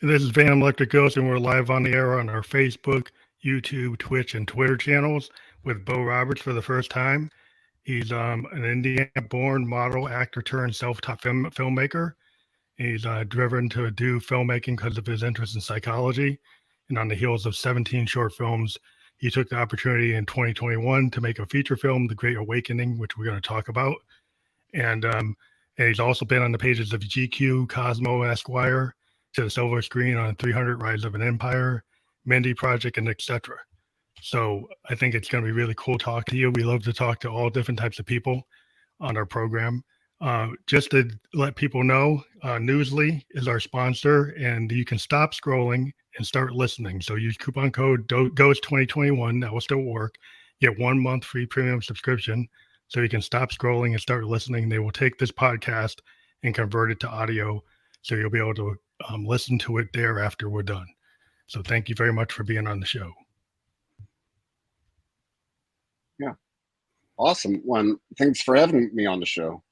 This is Van Electric Ghost, and we're live on the air on our Facebook, YouTube, Twitch, and Twitter channels with Bo Roberts for the first time. He's an Indiana-born model, actor turned self-taught filmmaker. He's driven to do filmmaking because of his interest in psychology. And on the heels of 17 short films, he took the opportunity in 2021 to make a feature film, The Great Awakening, which we're going to talk about. And he's also been on the pages of GQ, Cosmo, Esquire, to the silver screen on 300 Rise of an Empire, Mindy Project, and etc. So I think it's going to be really cool to talk to you. We love to talk to all different types of people on our program. Just to let people know, Newsly is our sponsor, and you can stop scrolling and start listening. So use coupon code GHOST2021. That will still work. Get 1 month free premium subscription, so you can stop scrolling and start listening. They will take this podcast and convert it to audio, so you'll be able to listen to it there after we're done. So thank you very much for being on the show. Yeah. Awesome. Thanks for having me on the show.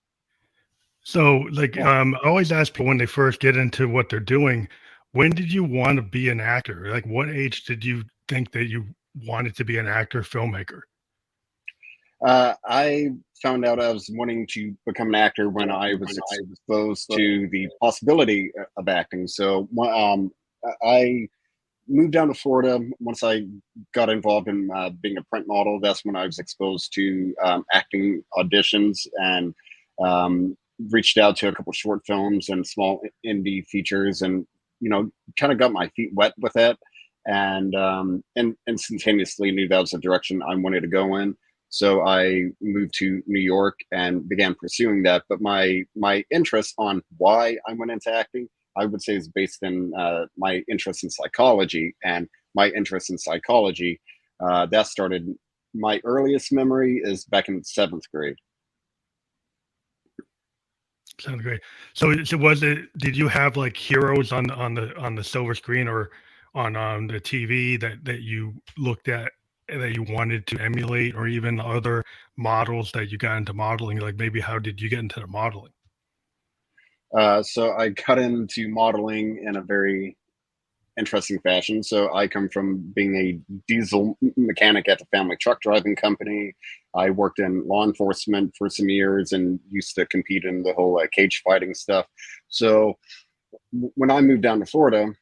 So I always ask people when they first get into what they're doing, when did you want to be an actor? Like what age did you think that you wanted to be an actor, filmmaker? I found out I was wanting to become an actor when I was exposed to the possibility of acting. So I moved down to Florida once I got involved in being a print model. That's when I was exposed to acting auditions and reached out to a couple short films and small indie features, and kind of got my feet wet with it, and instantaneously knew that was the direction I wanted to go in. So I moved to New York and began pursuing that. But my interest on why I went into acting, I would say, is based in my interest in psychology. And my interest in psychology, that started, my earliest memory is back in 7th grade. Sounds great. So did you have like heroes on the silver screen or on the TV that you looked at that you wanted to emulate, or even other models that you got into modeling? Like maybe how did you get into the modeling? So I got into modeling in a very interesting fashion. So I come from being a diesel mechanic at the family truck driving company. I worked in law enforcement for some years and used to compete in the whole cage fighting stuff. So when I moved down to Florida,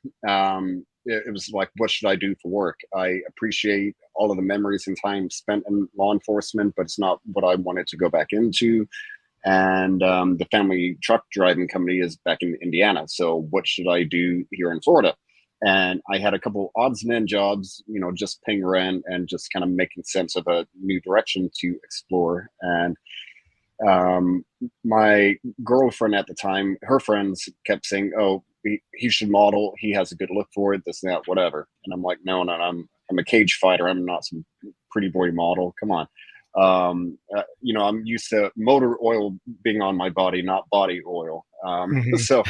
it was like, what should I do for work? I appreciate all of the memories and time spent in law enforcement, but it's not what I wanted to go back into. And the family truck driving company is back in Indiana. So what should I do here in Florida? And I had a couple odds and end jobs, just paying rent and just kind of making sense of a new direction to explore. And my girlfriend at the time, her friends kept saying, "Oh, he should model. He has a good look for it. This and that, whatever." And I'm like, "No, I'm a cage fighter. I'm not some pretty boy model. Come on." I'm used to motor oil being on my body, not body oil. So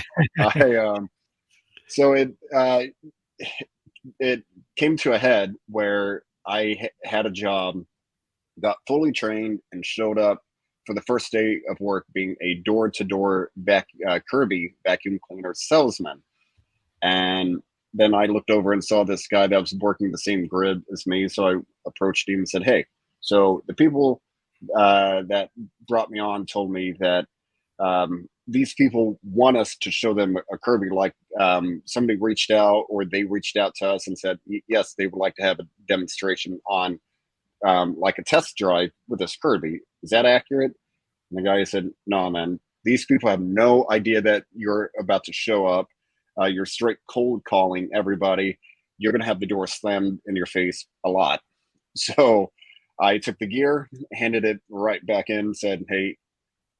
it came to a head where I had a job, got fully trained, and showed up for the first day of work being a door-to-door Kirby vacuum cleaner salesman. And then I looked over and saw this guy that was working the same grid as me. So I approached him and said, "Hey, so the people that brought me on told me that these people want us to show them a Kirby. Like somebody reached out, or they reached out to us and said, yes, they would like to have a demonstration on like a test drive with this Kirby. Is that accurate?" And the guy said, "No, man, these people have no idea that you're about to show up. You're straight cold calling everybody. You're going to have the door slammed in your face a lot." So I took the gear, handed it right back in, said, "Hey,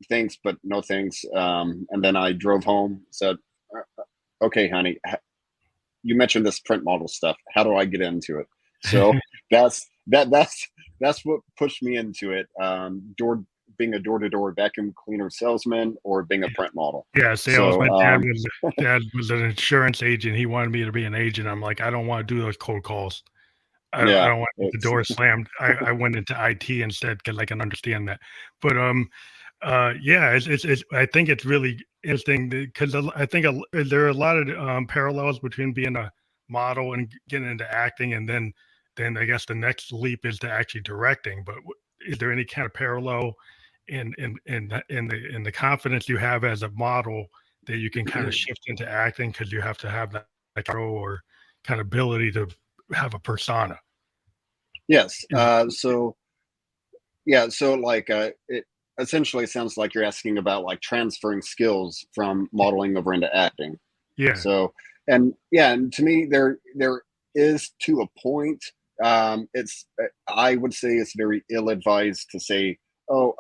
thanks, but no thanks." And then I drove home, said, "Okay, honey, you mentioned this print model stuff. How do I get into it?" So that's what pushed me into it. Being a door-to-door vacuum cleaner salesman, or being a print model. Yeah, sales. So, my dad was an insurance agent. He wanted me to be an agent. I'm like, I don't want to do those cold calls. I don't want the door slammed. I went into IT instead because I can understand that. But Yeah, it's I think it's really interesting because I think there are a lot of parallels between being a model and getting into acting, and then I guess the next leap is to actually directing. But is there any kind of parallel in the confidence you have as a model that you can kind of shift into acting because you have to have that control or kind of ability to have a persona? Yes. Is, So yeah, so like it essentially sounds like you're asking about like transferring skills from modeling over into acting. yeah. So, and yeah, and to me, there is to a point. It's I would say it's very ill-advised to say, "Oh,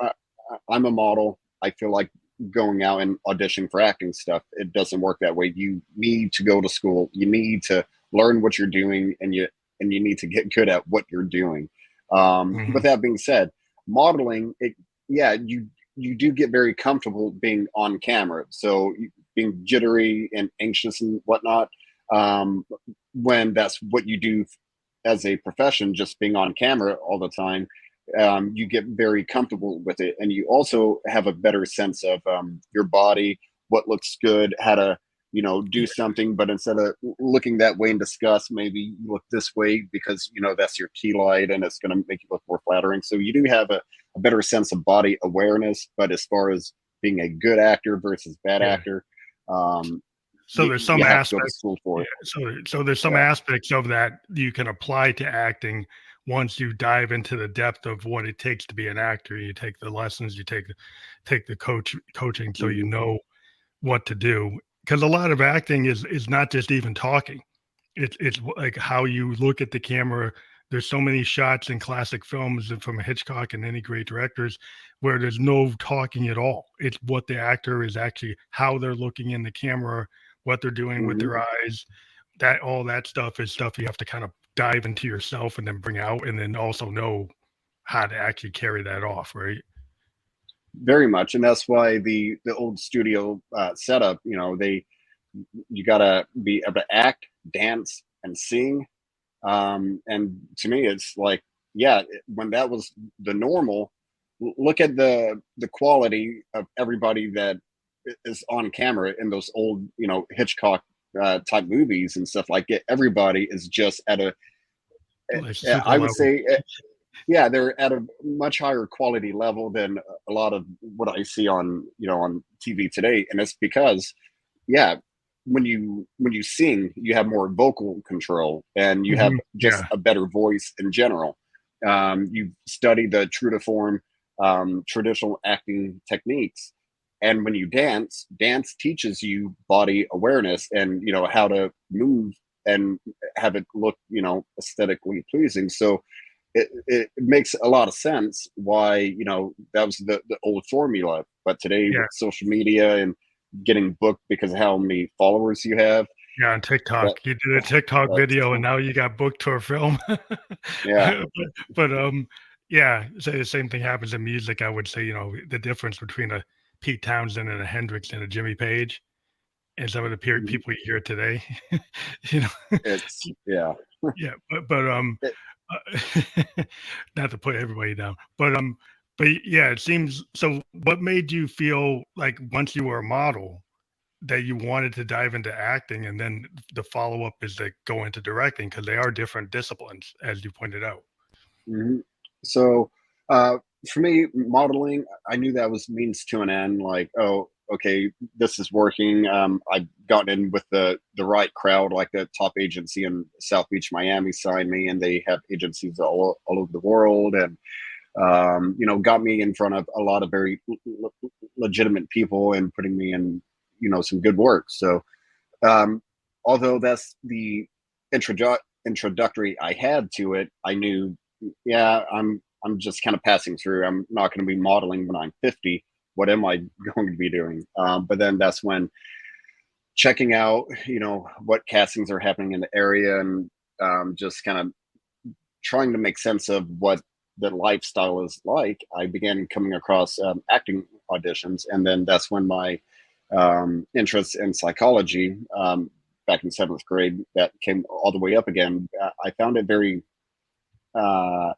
I'm a model. I feel like going out and auditioning for acting stuff." It doesn't work that way. You need to go to school. You need to learn what you're doing, and you need to get good at what you're doing. With Mhm. that being said, modeling, yeah, you do get very comfortable being on camera. So being jittery and anxious and whatnot, um, when that's what you do as a profession, just being on camera all the time, you get very comfortable with it, and you also have a better sense of your body, what looks good, how to do Yeah, something. But instead of looking that way in disgust, maybe you look this way because that's your key light and it's going to make you look more flattering. So you do have a better sense of body awareness. But as far as being a good actor versus bad yeah. actor, um, So you, there's some you have to go to aspects, school for yeah. it. So there's some Yeah. aspects of that you can apply to acting once you dive into the depth of what it takes to be an actor. You take the lessons, you take the coaching, so you Hmm. know what to do. Because a lot of acting is not just even talking. It's like how you look at the camera. There's so many shots in classic films and from Hitchcock and any great directors where there's no talking at all. It's what the actor is actually how they're looking in the camera, what they're doing with Hmm. their eyes. That all that stuff is stuff you have to kind of dive into yourself and then bring out and then also know how to actually carry that off, right? Very much, and that's why the old studio setup, you gotta be able to act, dance, and sing. And to me, it's like, yeah, when that was the normal, look at the quality of everybody that is on camera in those old, Hitchcock type movies and stuff like it. Everybody is just at Like super I would level. say, yeah, they're at a much higher quality level than a lot of what I see on TV today, and it's because, yeah, when you sing, you have more vocal control and you have Mhm. just Yeah. a better voice in general. You study the true to form traditional acting techniques, and when you dance teaches you body awareness and how to move and have it look aesthetically pleasing. So it makes a lot of sense why that was the old formula. But today Yeah. with social media and getting booked because of how many followers you have, Yeah, on that TikTok. You did a TikTok that's video and now you got booked for a film. yeah. But, yeah, so the same thing happens in music, I would say, the difference between a Pete Townsend and a Hendrix and a Jimmy Page and some of the Mhm. people you hear today, you know? It's yeah. Yeah, but, It, not to put everybody down, but yeah, it seems so what made you feel like once you were a model that you wanted to dive into acting and then the follow-up is to go into directing because they are different disciplines, as you pointed out. mhm. So uh, for me, modeling, I knew that was means to an end. Like, oh, okay, this is working. I've gotten in with the right crowd, like the top agency in South Beach, Miami, signed me, and they have agencies all over the world, and got me in front of a lot of very legitimate people and putting me in, some good work. So, um, although that's the introductory I had to it, I knew, yeah, I'm just kind of passing through. I'm not going to be modeling when I'm 50. What am I going to be doing? But then that's when checking out, what castings are happening in the area and just kind of trying to make sense of what the lifestyle is like, I began coming across acting auditions, and then that's when my interest in psychology, back in seventh grade, that came all the way up again. I found it very uh,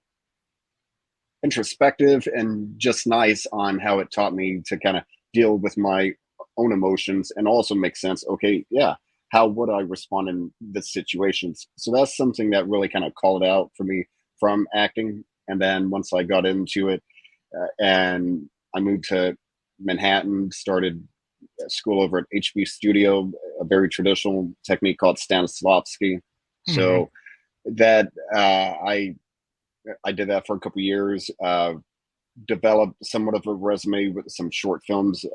introspective and just nice on how it taught me to kind of deal with my own emotions and also make sense. Okay, yeah, how would I respond in this situations? So that's something that really kind of called out for me from acting. And then once I got into it, and I moved to Manhattan, started school over at HB Studio, a very traditional technique called Stanislavski. Hmm. So that I did that for a couple of years. Developed somewhat of a resume with some short films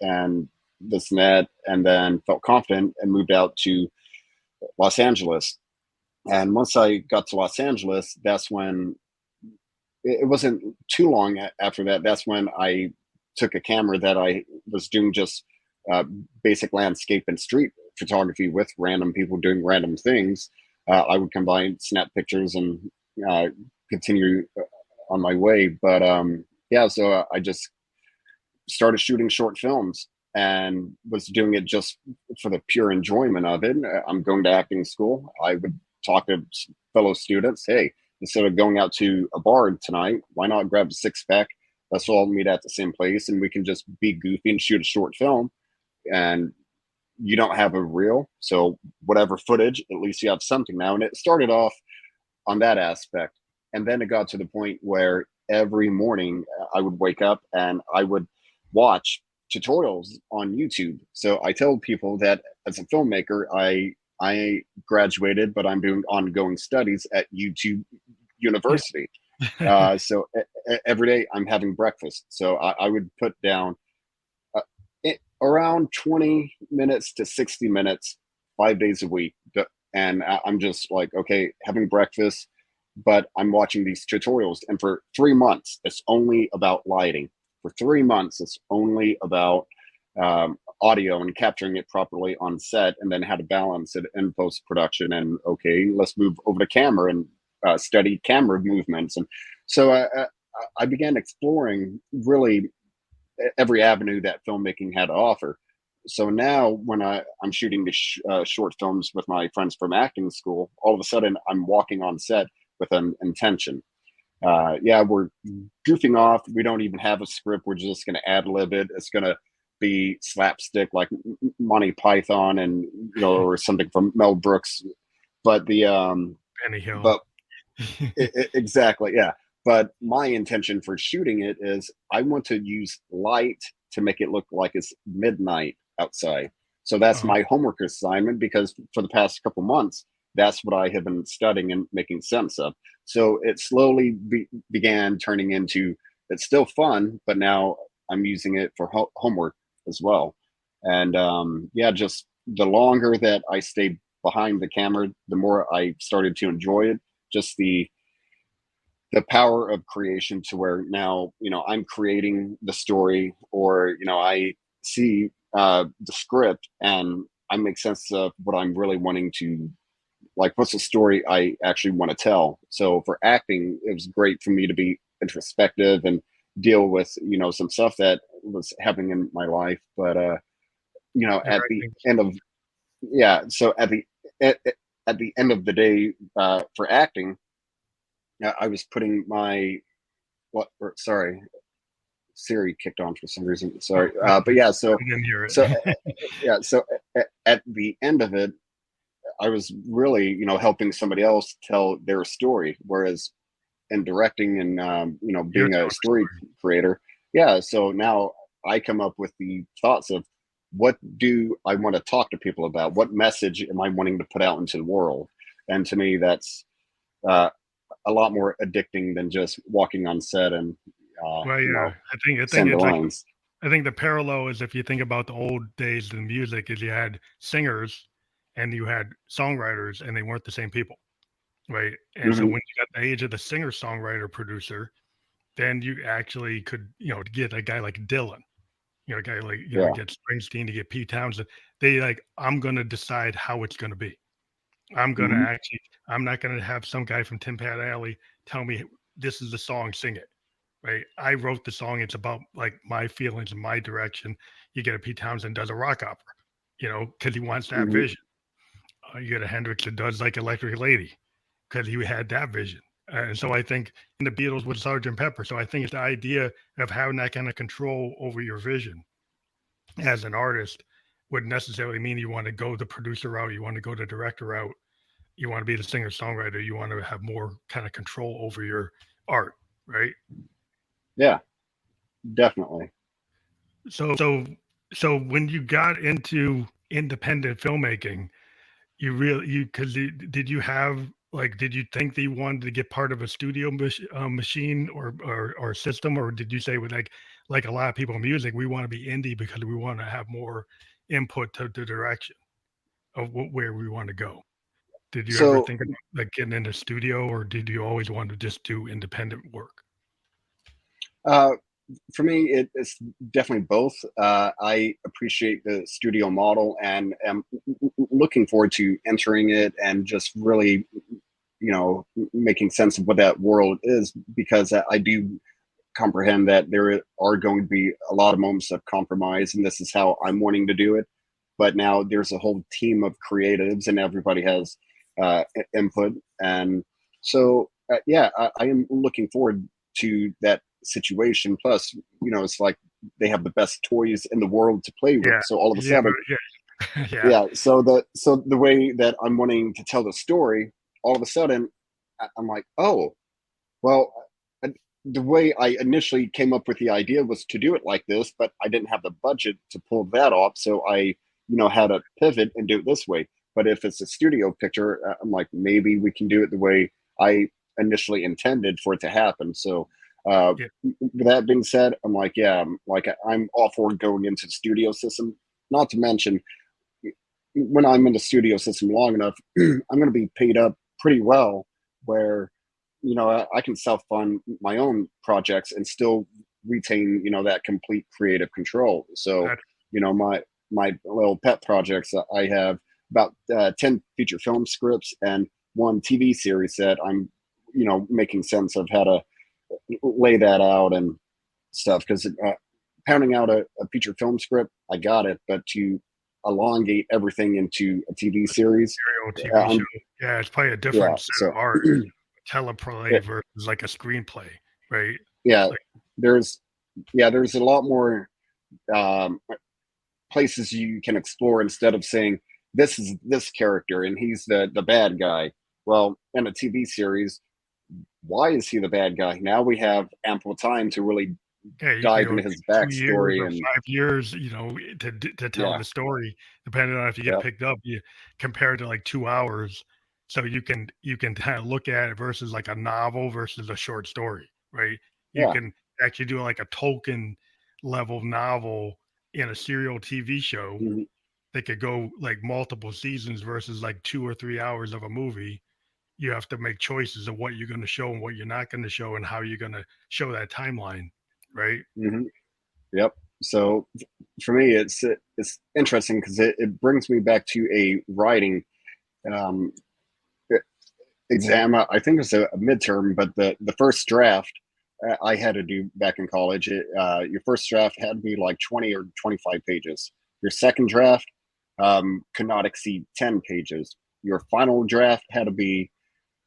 and this and that, and then felt confident and moved out to Los Angeles. And once I got to Los Angeles, that's when it wasn't too long after that. That's when I took a camera that I was doing just uh, basic landscape and street photography with random people doing random things. I would combine, snap pictures, and uh, continue on my way. But yeah, so I just started shooting short films and was doing it just for the pure enjoyment of it. I'm going to acting school. I would talk to fellow students, hey, instead of going out to a bar tonight, why not grab a six pack? Let's all meet at the same place and we can just be goofy and shoot a short film. And you don't have a reel. So whatever footage, at least you have something now. And it started off on that aspect. And then it got to the point where every morning I would wake up and I would watch tutorials on YouTube. So I tell people that as a filmmaker, I graduated, but I'm doing ongoing studies at YouTube University. So every day I'm having breakfast. So I would put down around 20 minutes to 60 minutes, 5 days a week. And I'm just like, okay, having breakfast, but I'm watching these tutorials. And for 3 months, it's only about lighting. For 3 months, it's only about audio and capturing it properly on set, and then how to balance it in post production. And okay, let's move over to camera and study camera movements. And so I began exploring really every avenue that filmmaking had to offer. So now, when I'm shooting the short films with my friends from acting school, all of a sudden I'm walking on set with an intention. Yeah, we're goofing off. We don't even have a script. We're just going to ad lib it. It's going to be slapstick like Monty Python and or something from Mel Brooks. But the Penny Hill. but exactly, yeah. But my intention for shooting it is I want to use light to make it look like it's midnight outside. So that's Oh, my homework assignment because for the past couple months, that's what I have been studying and making sense of. So it slowly began turning into it's still fun, but now I'm using it for homework as well. And yeah, just the longer that I stayed behind the camera, the more I started to enjoy it. Just the power of creation to where now I'm creating the story, or I see the script and I make sense of what I'm really wanting to, like, what's the story I actually want to tell. So for acting, it was great for me to be introspective and deal with some stuff that was happening in my life. But at the directing. end of yeah so at the end of the day, for acting, I was putting my sorry, Siri kicked on for some reason. Oh, Sorry, but okay. yeah. I didn't hear So it. yeah. So at the end of it, I was really helping somebody else tell their story. Whereas in directing and You're being a telling a story story. creator, yeah. So now I come up with the thoughts of what do I want to talk to people about? What message am I wanting to put out into the world? And to me, that's uh, a lot more addicting than just walking on set and uh, Well, you yeah, know I think send the it's like lines. I think the parallel is if you think about the old days in music, is you had singers and you had songwriters, and they weren't the same people, right? And so Hmm. when you got the age of the singer songwriter producer, then you actually could get a guy like Dylan, a guy like Yeah. get Springsteen, to get Pete Townsend. They like, I'm gonna decide how it's gonna be. I'm gonna Hmm. actually, I'm not gonna have some guy from Tin Pan Alley tell me this is the song, sing it. Right. I wrote the song. It's about like my feelings and my direction. You get a Pete Townsend does a rock opera, because he wants that Hmm. vision. You get a Hendrix that does like Electric Lady because he had that vision. And so I think in the Beatles with Sergeant Pepper. So I think it's the idea of having that kind of control over your vision as an artist would necessarily mean you want to go the producer route, you want to go the director route, you want to be the singer songwriter, you want to have more kind of control over your art, right? Yeah, definitely. So when you got into independent filmmaking, you really you because did you have like did you think that you wanted to get part of a studio machine or system, or did you say with like a lot of people in music, we want to be indie because we want to have more input to the direction of where we want to go? Did you ever So think about like getting in a studio, or did you always want to just do independent work? uh, for me, it's definitely both. I appreciate the studio model and am looking forward to entering it and just really, making sense of what that world is, because I do comprehend that there are going to be a lot of moments of compromise, and this is how I'm wanting to do it. But now there's a whole team of creatives, and everybody has input, and so yeah, I am looking forward to that situation. Plus, it's like they have the best toys in the world to play with. Yeah, So all of a yeah, sudden, yeah, yeah, yeah. So the way that I'm wanting to tell the story, all of a sudden, I'm like, oh, well, uh, the way I initially came up with the idea was to do it like this, but I didn't have the budget to pull that off. So I, had to pivot and do it this way. But if it's a studio picture, I'm like, maybe we can do it the way I initially intended for it to happen. So, uh, yeah, with that being said, I'm like, yeah, I'm all for going into the studio system. Not to mention, when I'm in the studio system long enough, I'm going to be paid up pretty well, where I can self fund my own projects and still retain that complete creative control. So that, my little pet projects, I have about 10 feature film scripts and one TV series that I'm making sense of how to lay that out and stuff, because pounding out a feature film script, I got it, but to elongate everything into a TV series, serial TV show. I'm Yeah, it's probably a yeah. different set So of art, teleplay versus like a screenplay, right? yeah, Like, there's there's a lot more um, places you can explore, instead of saying this is this character and he's the bad guy. Well, in a TV series, why is he the bad guy? Now we have ample time to really yeah, you can dive go into his 2 years backstory or and 5 years, to tell yeah, the story, depending on if you get yeah, picked up. You compare it to like 2 hours, so you can kind of look at it versus like a novel versus a short story, right? You yeah, can actually do like a Tolkien level novel in a serial TV show. mhm, They could go like multiple seasons versus like 2 or 3 hours of a movie. You have to make choices of what you're going to show and what you're not going to show and how you're going to show that timeline, right? mhm, yep. So for me, it's interesting because it brings me back to a writing um, exam. I think it was a midterm, but the first draft I had to do back in college. Your first draft had to be like 20 or 25 pages. Your second draft could not exceed 10 pages. Your final draft had to be,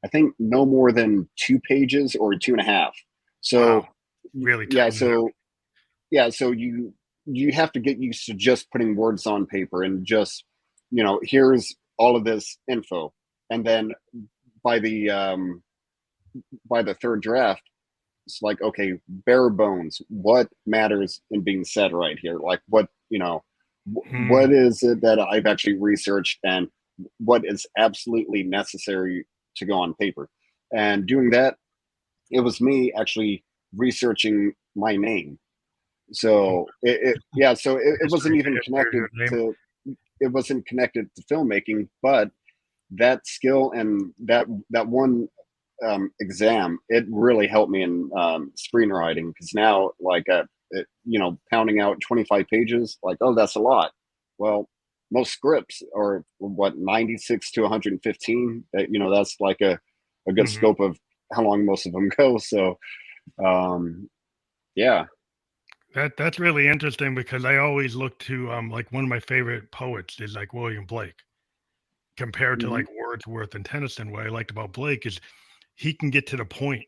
I think, no more than 2 pages or two and a half. Wow, So really yeah, tighten it up. so yeah, so you have to get used to just putting words on paper and just here's all of this info, and then by the um, by the third draft, it's like, okay, bare bones, what matters in being said right here? Like, what Hmm. what is it that I've actually researched, and what is absolutely necessary to go on paper? And doing that, it was me actually researching my name. Oh, So it wasn't the even history of connected your name. to to filmmaking, but that skill and that one exam, it really helped me in screenwriting, because now, like, pounding out 25 pages, like, oh, that's a lot. Well, most scripts are what, 96 to 115. That's like a good Hmm. scope of how long most of them go. So um, yeah. That's really interesting because I always look to like one of my favorite poets is like William Blake compared to Hmm. like Wordsworth and Tennyson. What I liked about Blake is he can get to the point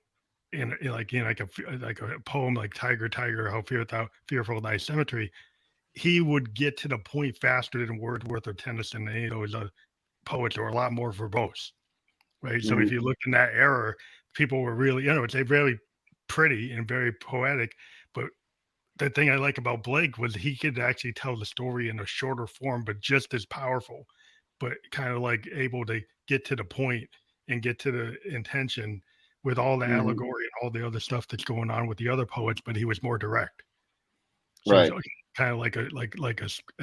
in like like a poem like Tiger Tiger How Fearful Thy Cemetery. He would get to the point faster than Wordsworth or Tennyson and any of those poets, or a lot more verbose, right? So Mm-hmm. if you look in that era, people were really, it's a very pretty and very poetic. But the thing I like about Blake was he could actually tell the story in a shorter form, but just as powerful, but kind of like able to get to the point and get to the intention with all the Mm-hmm. allegory and all the other stuff that's going on with the other poets, but he was more direct. So it's Right. kind of like a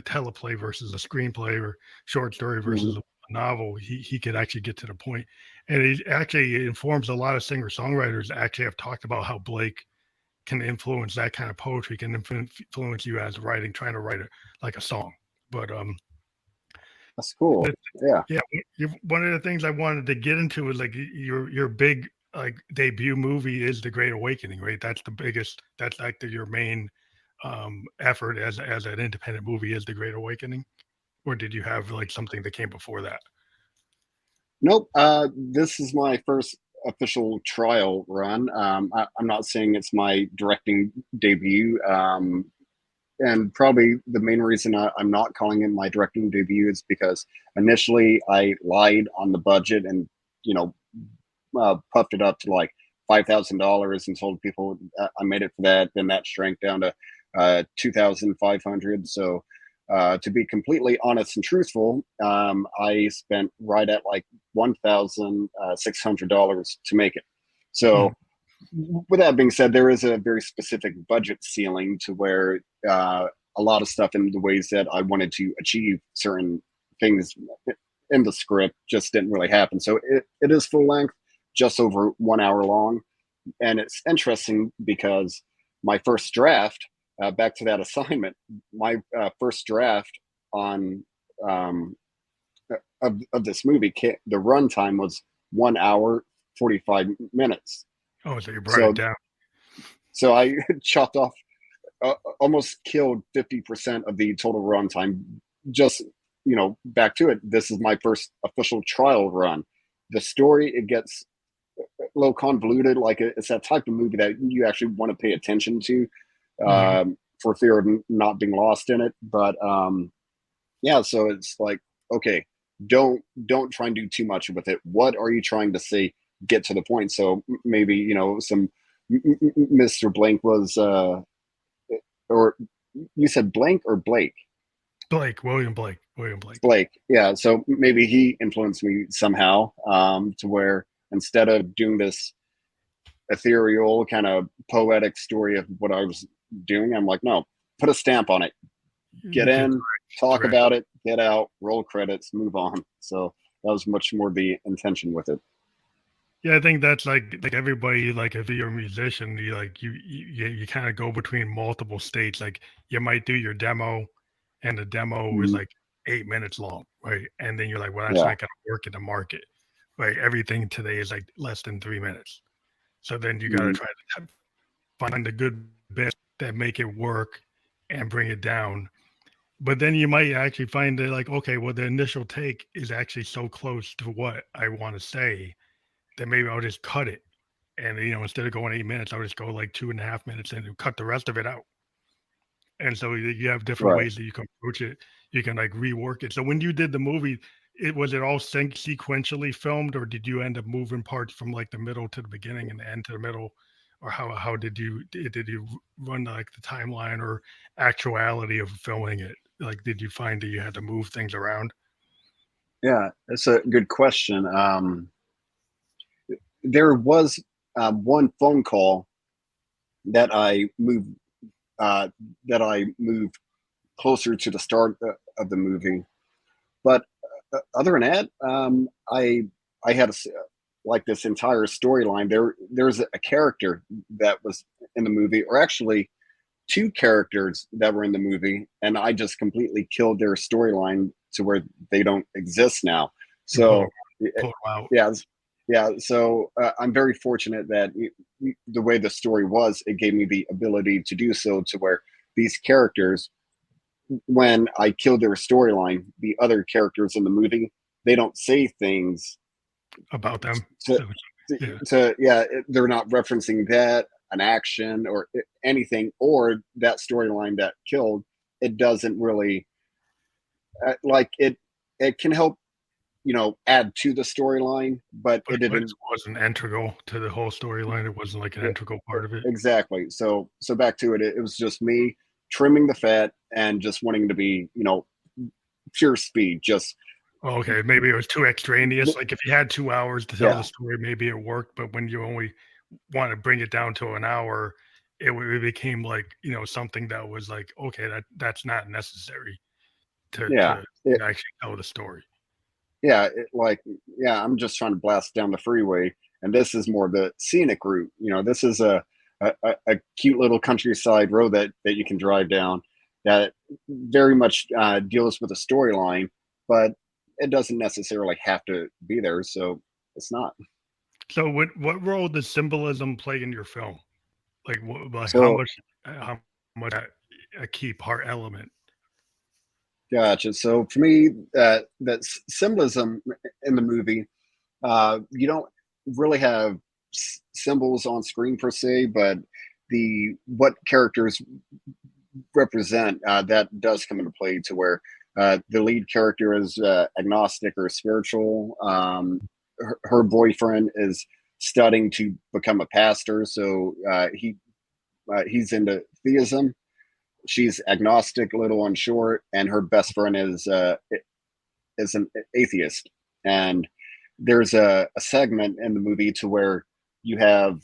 teleplay versus a screenplay, or short story Mm-hmm. versus a novel. He could actually get to the point, and it actually informs a lot of singer songwriters. Actually, have talked about how Blake can influence that kind of poetry, can influence you as trying to write like a song. But That's cool. the, Yeah. yeah, one of the things I wanted to get into is like your big like debut movie is The Great Awakening, right? That's the biggest. That's like your main effort as an independent movie is The Great Awakening, or did you have like something that came before that? Nope. This is my first official trial run. I'm not saying it's my directing debut. And probably the main reason I'm not calling it my directing debut is because initially I lied on the budget and, you know, puffed it up to like $5,000 and told people I made it for that. Then that shrank down to 2,500. So to be completely honest and truthful, I spent right at like $1,600 to make it. Hmm. So with that being said, there is a very specific budget ceiling to where a lot of stuff in the ways that I wanted to achieve certain things in the script just didn't really happen. So it is full length, just over 1 hour long. And it's interesting because my first draft, back to that assignment, my first draft on um, of this movie, the runtime was 1 hour, 45 minutes. Oh, so you brought it So, down. so I chopped off, almost killed 50% of the total runtime. Just, back to it. This is my first official trial run. The story, it gets a little convoluted. Like it's that type of movie that you actually want to pay attention to, Hmm. for fear of not being lost in it. But yeah, so it's like, okay, don't try and do too much with it. What are you trying to say? Get to the point. So maybe some Mr. Blank was, or you said Blank or Blake? William Blake. Blake. Yeah. So maybe he influenced me somehow, to where instead of doing this ethereal kind of poetic story of what I was doing, I'm like, no, put a stamp on it. Get Get in, talk direct. about it, get out, roll credits, move on. So that was much more the intention with it. Yeah, I think that's like everybody, like if you're a musician, you kind of go between multiple states. Like you might do your demo, and the demo is Mhm. like 8 minutes long, right? And then you're like, well, that's Yeah. not going to work in the market, right? Everything today is like less than 3 minutes. So then you got to Mhm. try to find the good bits that make it work and bring it down. But then you might actually find that like, okay, well, the initial take is actually so close to what I want to say that maybe I'll just cut it. And instead of going 8 minutes, I'll just go like 2.5 minutes and cut the rest of it out. And so you have different Right. ways that you can approach it. You can like rework it. So when you did the movie, was it all sequentially filmed, or did you end up moving parts from like the middle to the beginning and the end to the middle, or how did you run like the timeline or actuality of filming it? Like, did you find that you had to move things around? Yeah, that's a good question. There was one phone call that I moved uh, that I moved closer to the start of the movie. But other than that, I had like this entire storyline. There's a character that was in the movie, or actually two characters that were in the movie, and I just completely killed their storyline to where they don't exist now. You pull them, So pull them out. yeah, yeah. So I'm very fortunate that the way the story was, it gave me the ability to do so, to where these characters, when I kill their storyline, the other characters in the movie, they don't say things About them. to, Yeah. they're not referencing that an action or anything or that storyline that killed. It doesn't really like it. It can help, add to the storyline, but it But it didn't. wasn't integral to the whole storyline. It wasn't like an integral part of it. Exactly. So back to it. It was just me trimming the fat and just wanting to be, pure speed. Just Oh, okay, maybe it was too extraneous. Like if you had 2 hours to tell yeah, the story, maybe it worked. But when you only want to bring it down to an hour, it became like something that was like, okay, that's not necessary to yeah, it, actually tell the story. yeah. I'm just trying to blast down the freeway, and this is more the scenic route. This is a cute little countryside road that you can drive down that very much deals with a storyline, but it doesn't necessarily have to be there. So it's not. So, what role does symbolism play in your film? Like So how much a key part element? gotcha. So for me, that symbolism in the movie, you don't really have symbols on screen per se, but the what characters represent that does come into play to where the lead character is agnostic or spiritual. Her boyfriend is studying to become a pastor, so he's into theism. She's agnostic, a little unsure, and her best friend is an atheist. And there's a segment in the movie to where you have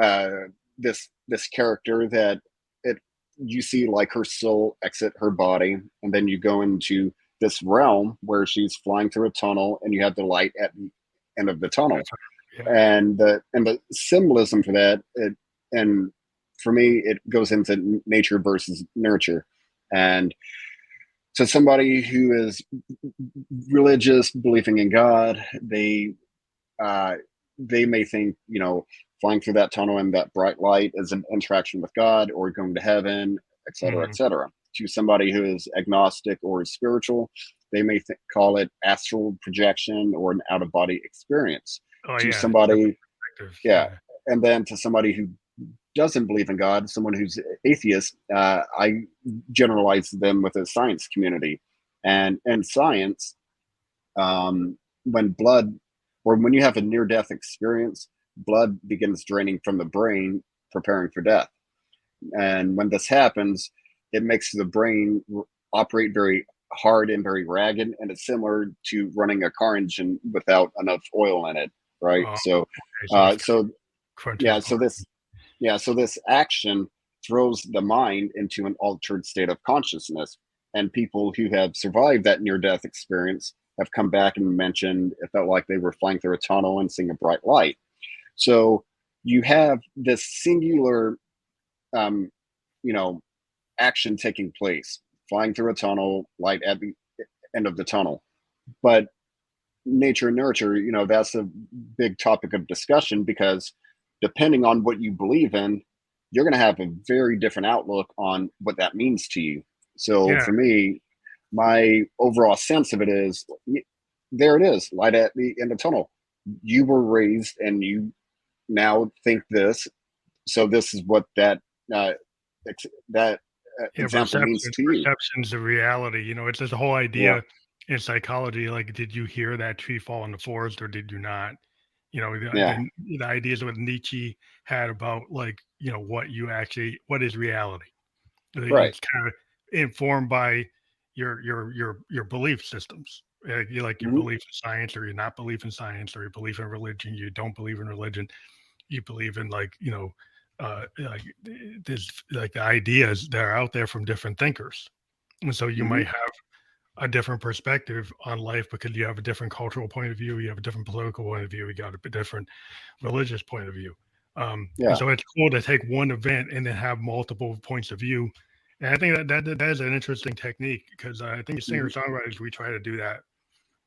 uh, this character that it you see like her soul exit her body, and then you go into this realm where she's flying through a tunnel, and you have the light at the end of the tunnel, Yeah. and the symbolism for that, and for me, it goes into nature versus nurture, and to somebody who is religious, believing in God, uh, they may think, flying through that tunnel and that bright light is an interaction with God or going to heaven, et cetera, et Mhm. cetera. To somebody who is agnostic or spiritual, they may call it astral projection or an out of body experience. Oh To yeah, different somebody, perspectives. yeah. Yeah. And then to somebody who doesn't believe in God, someone who's atheist, I generalize them with a science community. And in science, when blood or when you have a near death experience, blood begins draining from the brain, preparing for death. And when this happens, it makes the brain operate very hard and very ragged. And it's similar to running a car engine without enough oil in it. Right. Oh, So, okay, so it's so crunches yeah, hard. so this action throws the mind into an altered state of consciousness. And people who have survived that near death experience have come back and mentioned it felt like they were flying through a tunnel and seeing a bright light. So you have this singular, um, you know, action taking place, flying through a tunnel, light at the end of the tunnel. But nature and nurture, that's a big topic of discussion because depending on what you believe in, you're going to have a very different outlook on what that means to you. So Yeah, for me, my overall sense of it is there it is, light at the end of the tunnel. You were raised and you now think this. So this is what uh, that yeah, example means to you. perceptions of reality. It's this whole Yeah. idea in psychology. Like, did you hear that tree fall in the forest or did you not? Yeah. The ideas what Nietzsche had about like what is reality. Right. It's kind of informed by your belief systems. You like your Hmm. belief in science, or you not believe in science, or you believe in religion. You don't believe in religion. You believe in like there's like the ideas that are out there from different thinkers, and so you Hmm. might have a different perspective on life because you have a different cultural point of view, you have a different political point of view, you got a different religious point of view. And Yeah. so it's cool to take one event and then have multiple points of view. And I think that is an interesting technique because I think singer Hmm. songwriters we try to do that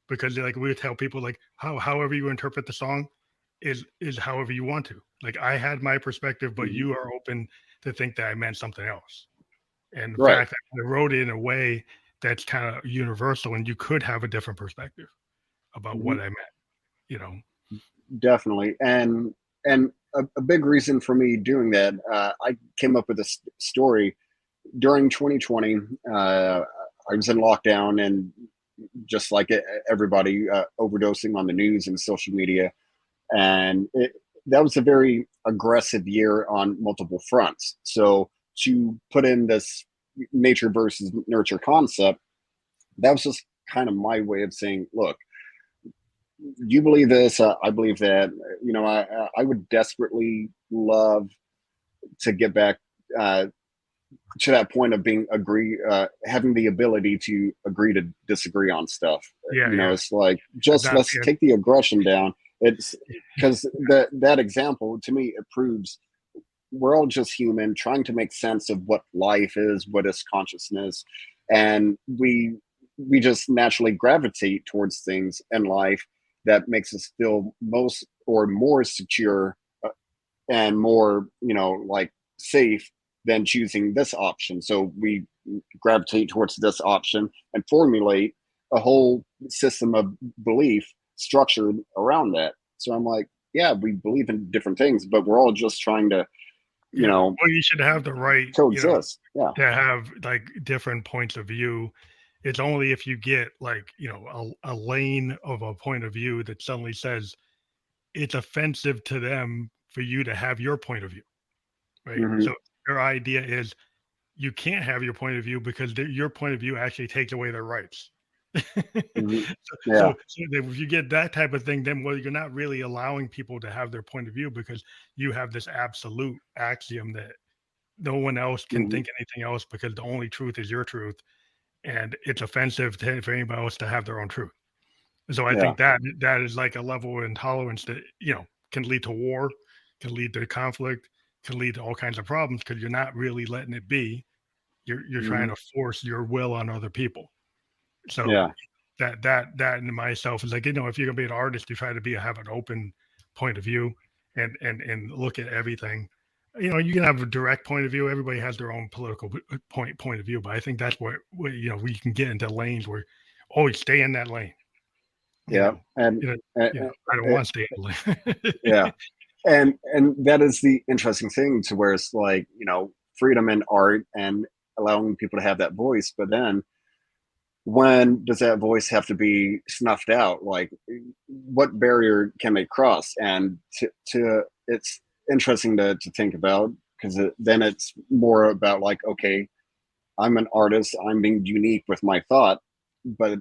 because like we tell people like however you interpret the song is however you want to. Like I had my perspective, but Hmm. you are open to think that I meant something else. And the Right. fact that I wrote it in a way that's kind of universal and you could have a different perspective about Hmm. what I meant, you know. definitely. And a big reason for me doing that, I came up with a story during 2020. I was in lockdown, and just like everybody, overdosing on the news and social media, and that was a very aggressive year on multiple fronts. So to put in this nature versus nurture concept, that was just kind of my way of saying, look, you believe this, I believe that. I would desperately love to get back uh, to that point of being having the ability to agree to disagree on stuff. Yeah, yeah. It's like, just Not let's being, take the aggression down. It's because that example to me, it proves we're all just human trying to make sense of what life is, what is consciousness, and we just naturally gravitate towards things in life that makes us feel most or more secure, and more, like, safe than choosing this option. So we gravitate towards this option and formulate a whole system of belief structured around that. So I'm like, yeah, we believe in different things, but we're all just trying to, you yeah. know, Well, you should have the right, coexist. Yeah. to have like different points of view. It's only if you get like, a lane of a point of view that suddenly says it's offensive to them for you to have your point of view, right? Hmm. So their idea is you can't have your point of view because your point of view actually takes away their rights. Hmm. so, Yeah. so if you get that type of thing, then well, you're not really allowing people to have their point of view because you have this absolute axiom that no one else can Hmm. think anything else because the only truth is your truth, and it's offensive for anybody else to have their own truth. So I Yeah. think that is like a level of intolerance that can lead to war, can lead to conflict, can lead to all kinds of problems because you're not really letting it be. You're trying Hmm. to force your will on other people. So Yeah. that in myself is like, if you're gonna be an artist, you try to have an open point of view and look at everything. You can have a direct point of view. Everybody has their own political point of view, but I think that's where we can get into lanes where always stay in that lane. You Yeah. know, And, you know, and, I don't want to stay in the lane. yeah. And that is the interesting thing, to where it's like, freedom in art and allowing people to have that voice. But then, when does that voice have to be snuffed out? Like, what barrier can they cross? And to it's interesting to think about, because then it's more about, like, okay, I'm an artist, I'm being unique with my thought, but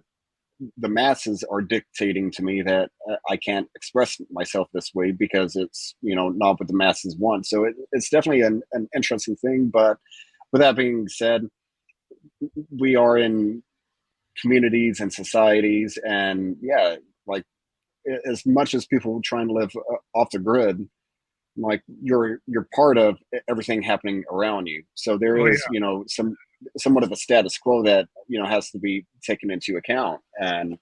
the masses are dictating to me that I can't express myself this way because it's, not what the masses want. So it's definitely an interesting thing. But with that being said, we are in communities and societies, and yeah, like, as much as people trying to live off the grid, like, you're part of everything happening around you. So there Oh is, yeah, somewhat of a status quo that has to be taken into account. And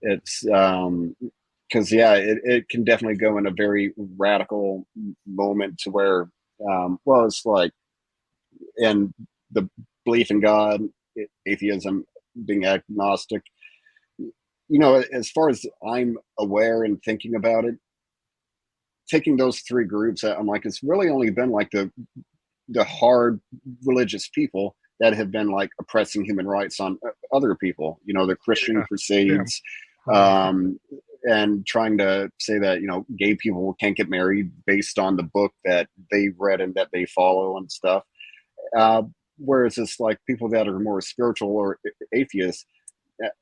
it's because, yeah, it can definitely go in a very radical moment, to where, well, it's like, and the belief in God, atheism, being agnostic, as far as I'm aware and thinking about it, taking those three groups, I'm like, it's really only been like the hard religious people that have been, like, oppressing human rights on other people. The Christian yeah, yeah. crusades, Well, and trying to say that, gay people can't get married based on the book that they read and that they follow and stuff. Uh, Whereas it's like people that are more spiritual or atheists,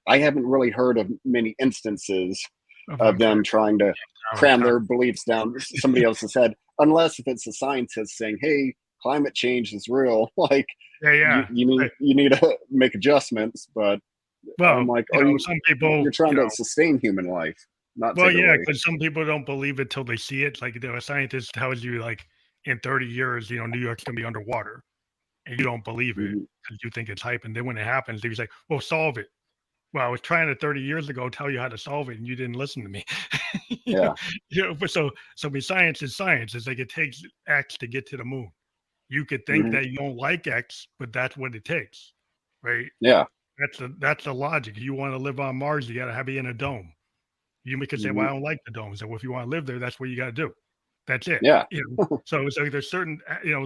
I haven't really heard of many instances of of them unclear trying to down cram time. their beliefs down somebody else's head, unless if it's a scientist saying, "Hey, climate change is real." Like, Yeah, you, yeah. you need you need to make adjustments. But I'm Well, like, are you? some people, You're trying to sustain human life, not well, take it yeah, away. because some people don't believe it till they see it. Like, a scientist tells you, like, in 30 years, New York's gonna be underwater, and you don't believe it Hmm. because you think it's hype. And then when it happens, he's like, "Well, solve it." Well, I was trying to 30 years ago tell you how to solve it, and you didn't listen to me. you know, Yeah. but so I science is science. It's like it takes X to get to the moon. You could think Hmm. that you don't like X, but that's what it takes, right? Yeah. That's the logic. You want to live on Mars, you got to be in a dome. You could say, well, Mhm. I don't like the domes. So if you want to live there, that's what you got to do. That's it. Yeah. So it's like there's certain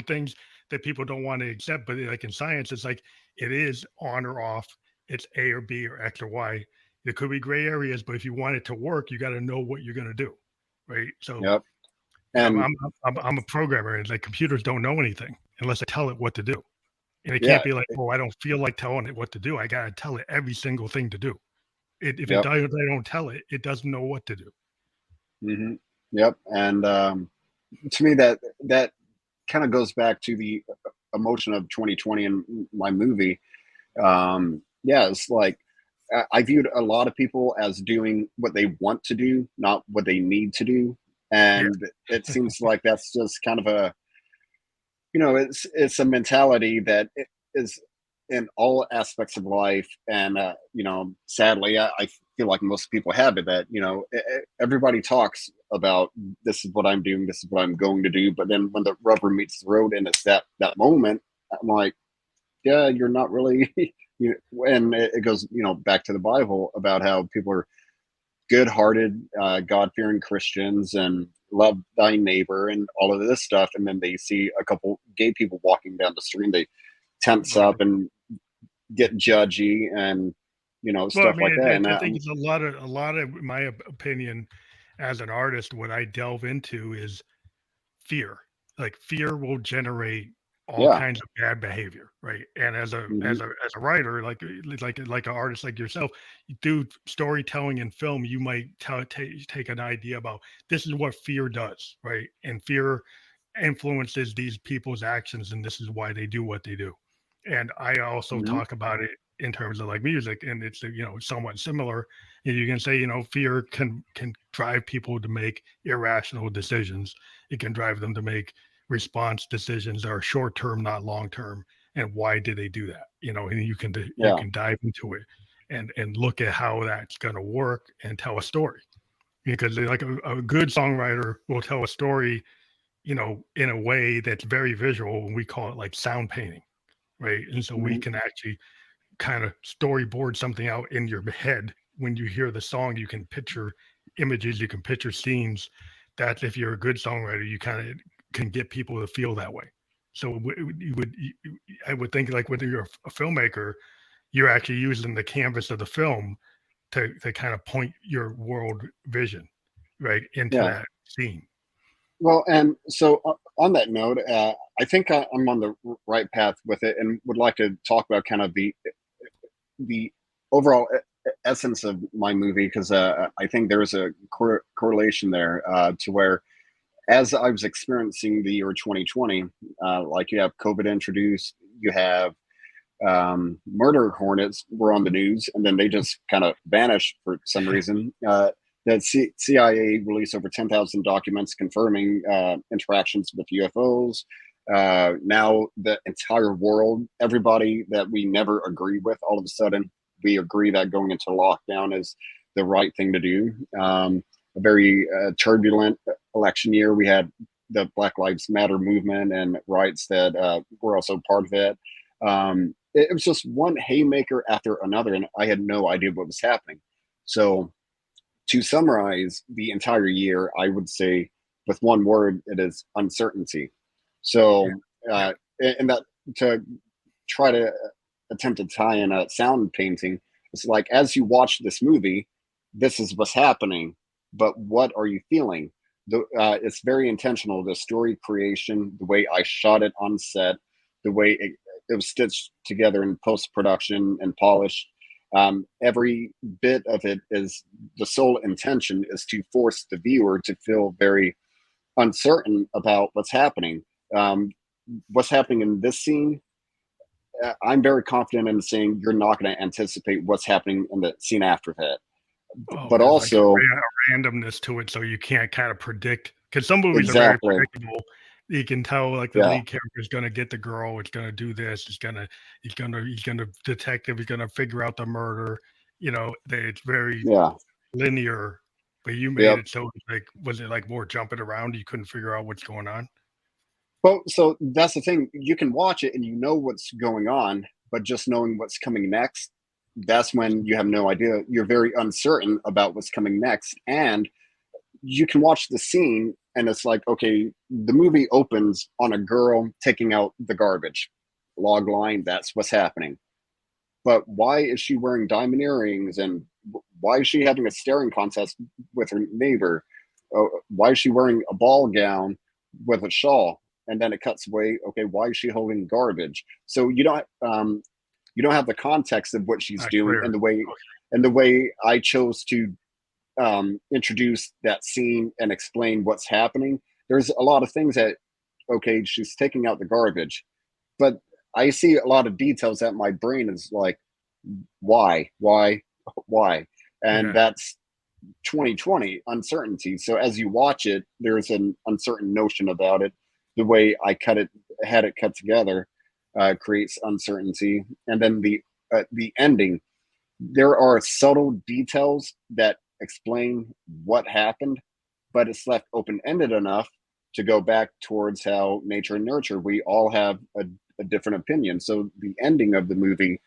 things that people don't want to accept, but like in science, it's like it is on or off. It's A or B or X or Y. There could be gray areas, but if you want it to work, you got to know what you're going to do, right? So Yep. you know, And I'm a programmer, and like computers don't know anything unless I tell it what to do, and it can't yeah. be like, oh, I don't feel like telling it what to do. I got to tell it every single thing to do. If it Yep. doesn't, I don't tell it, it doesn't know what to do. Hmm. Yep. And to me, that kind of goes back to the emotion of 2020 in my movie. Yeah, it's like I viewed a lot of people as doing what they want to do, not what they need to do, Yeah, and it seems like that's just kind of a, it's a mentality that is in all aspects of life, and sadly, I feel like most people have it, that everybody talks about, this is what I'm doing, this is what I'm going to do, but then when the rubber meets the road and it's that moment, I'm like, yeah, you're not really. And it goes, back to the Bible about how people are good-hearted, God-fearing Christians and love thy neighbor and all of this stuff, and then they see a couple gay people walking down the street, and they tense right. up and get judgy and Well, I stuff like mean, that. And I think it's a lot of my opinion as an artist. What I delve into is fear. Like fear will generate all yeah. kinds of bad behavior, right? And Hmm. as a writer, like an artist like yourself, you do storytelling in film. You might take an idea about this is what fear does, right? And fear influences these people's actions, and this is why they do what they do. And I also Hmm. talk about it in terms of like music, and it's somewhat similar. And you can say fear can drive people to make irrational decisions. It can drive them to make response decisions that are short term, not long term. And why did they do that? And you Yeah. can dive into it and look at how that's going to work and tell a story. Because like a good songwriter will tell a story, in a way that's very visual, and we call it like sound painting, right? And so we Hmm. can actually kind of storyboard something out in your head. When you hear the song, you can picture images, you can picture scenes. That if you're a good songwriter, you kind of can get people to feel that way. So I would think like when you're a filmmaker, you're actually using the canvas of the film to kind of point your world vision right into Yeah. that scene. Well, and so on that note, I think I'm on the right path with it, and would like to talk about kind of the overall essence of my movie, because I think there's a correlation there, to where, as I was experiencing the year 2020, like you have COVID introduced, you have murder hornets were on the news, and then they just kind of vanished for some reason. That CIA released over 10,000 documents confirming interactions with UFOs. Now the entire world, everybody that we never agreed with, all of a sudden we agree that going into lockdown is the right thing to do. A very turbulent election year. We had the Black Lives Matter movement and rights that were also part of it. It was just one haymaker after another, and I had no idea what was happening. So, to summarize the entire year, I would say with one word, it is uncertainty. Yeah, So, yeah. and that, to try to attempt to tie in a sound painting, it's like, as you watch this movie, this is what's happening, but what are you feeling? It's very intentional. The story creation, the way I shot it on set, the way it was stitched together in post production and polished. Every bit of it is, the sole intention is to force the viewer to feel very uncertain about what's happening. Um, what's happening in this scene, I'm very confident in saying you're not going to anticipate what's happening in the scene after that. Oh, But there's like also, a randomness to it, so you can't kind of predict. Because some movies are very exactly, predictable. You can tell like the yeah, lead character is going to get the girl. It's going to do this. He's gonna detective. He's going to figure out the murder. It's very yeah, linear. But you made yep. it so like, was it like more jumping around? You couldn't figure out what's going on. Well, so that's the thing. You can watch it and you know what's going on, but just knowing what's coming next, that's when you have no idea. You're very uncertain about what's coming next. And you can watch the scene and it's like, okay, the movie opens on a girl taking out the garbage. Log line, that's what's happening. But why is she wearing diamond earrings, and why is she having a staring contest with her neighbor? Why is she wearing a ball gown with a shawl? And then it cuts away. Okay, why is she holding garbage? So you don't have the context of what she's Not doing, clear. and the way I chose to introduce that scene and explain what's happening. There's a lot of things that, okay, she's taking out the garbage, but I see a lot of details that my brain is like, why? And Yeah. that's 2020 uncertainty. So as you watch it, there's an uncertain notion about it. The way I had it cut together, creates uncertainty, and then the ending. There are subtle details that explain what happened, but it's left open ended enough to go back towards how nature and nurture. We all have a different opinion. So the ending of the movie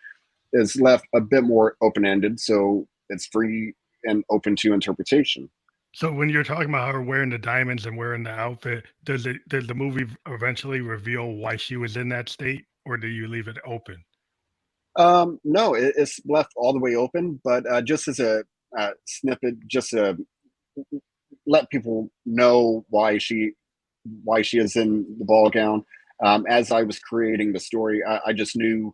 is left a bit more open ended. So it's free and open to interpretation. So when you're talking about her wearing the diamonds and wearing the outfit, does the movie eventually reveal why she was in that state, or do you leave it open? No, it's left all the way open, but just as a snippet, just to let people know why she is in the ball gown. As I was creating the story, I just knew